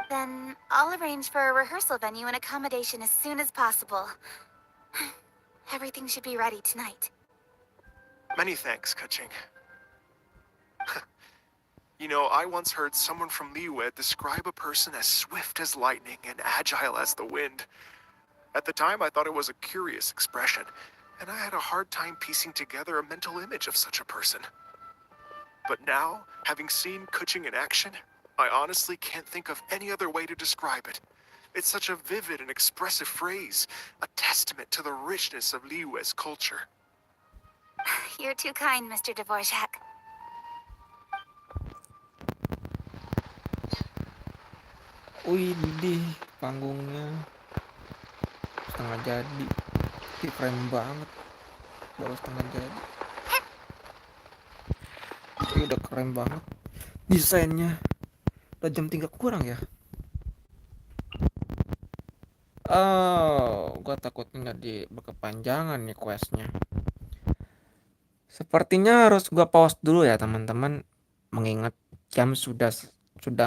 Then I'll arrange for a rehearsal venue and accommodation as soon as possible. Everything should be ready tonight. Many thanks, Kuching. You know, I once heard someone from Liyue describe a person as swift as lightning and agile as the wind. At the time, I thought it was a curious expression, and I had a hard time piecing together a mental image of such a person. But now, having seen Kuching in action, I honestly can't think of any other way to describe it. It's such a vivid and expressive phrase, a testament to the richness of Liyue's culture. You're too kind, Mr. Dvorak. Wih, panggungnya setengah jadi. Ih, keren banget. Baru setengah jadi. Ini udah keren banget. Desainnya. Udah jam 3 kurang ya. Oh, gua takutnya jadi berkepanjangan nih questnya. Sepertinya harus gua pause dulu ya teman-teman. Mengingat jam sudah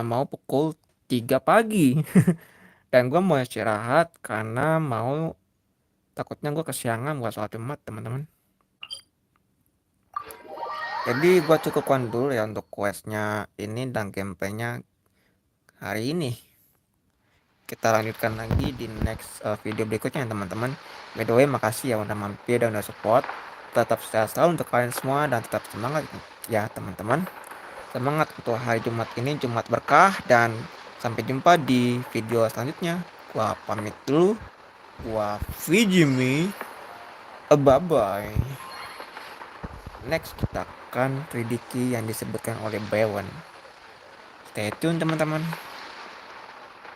mau pukul 3 pagi. Dan gua mau istirahat karena takutnya gua kesiangan buat sholat Jumat teman-teman. Jadi gua cukupkan dulu ya untuk questnya ini dan gameplaynya hari ini. Kita lanjutkan lagi di next video berikutnya ya teman-teman. By the way, makasih ya udah mampir dan udah support. Tetap sehat selalu untuk kalian semua dan tetap semangat ya teman-teman. Semangat untuk hari Jumat ini, Jumat berkah, dan sampai jumpa di video selanjutnya. Gua pamit dulu. Gua Vijimi. Bye bye. Next kita akan prediksi yang disebutkan oleh Bewan. Stay tune teman-teman.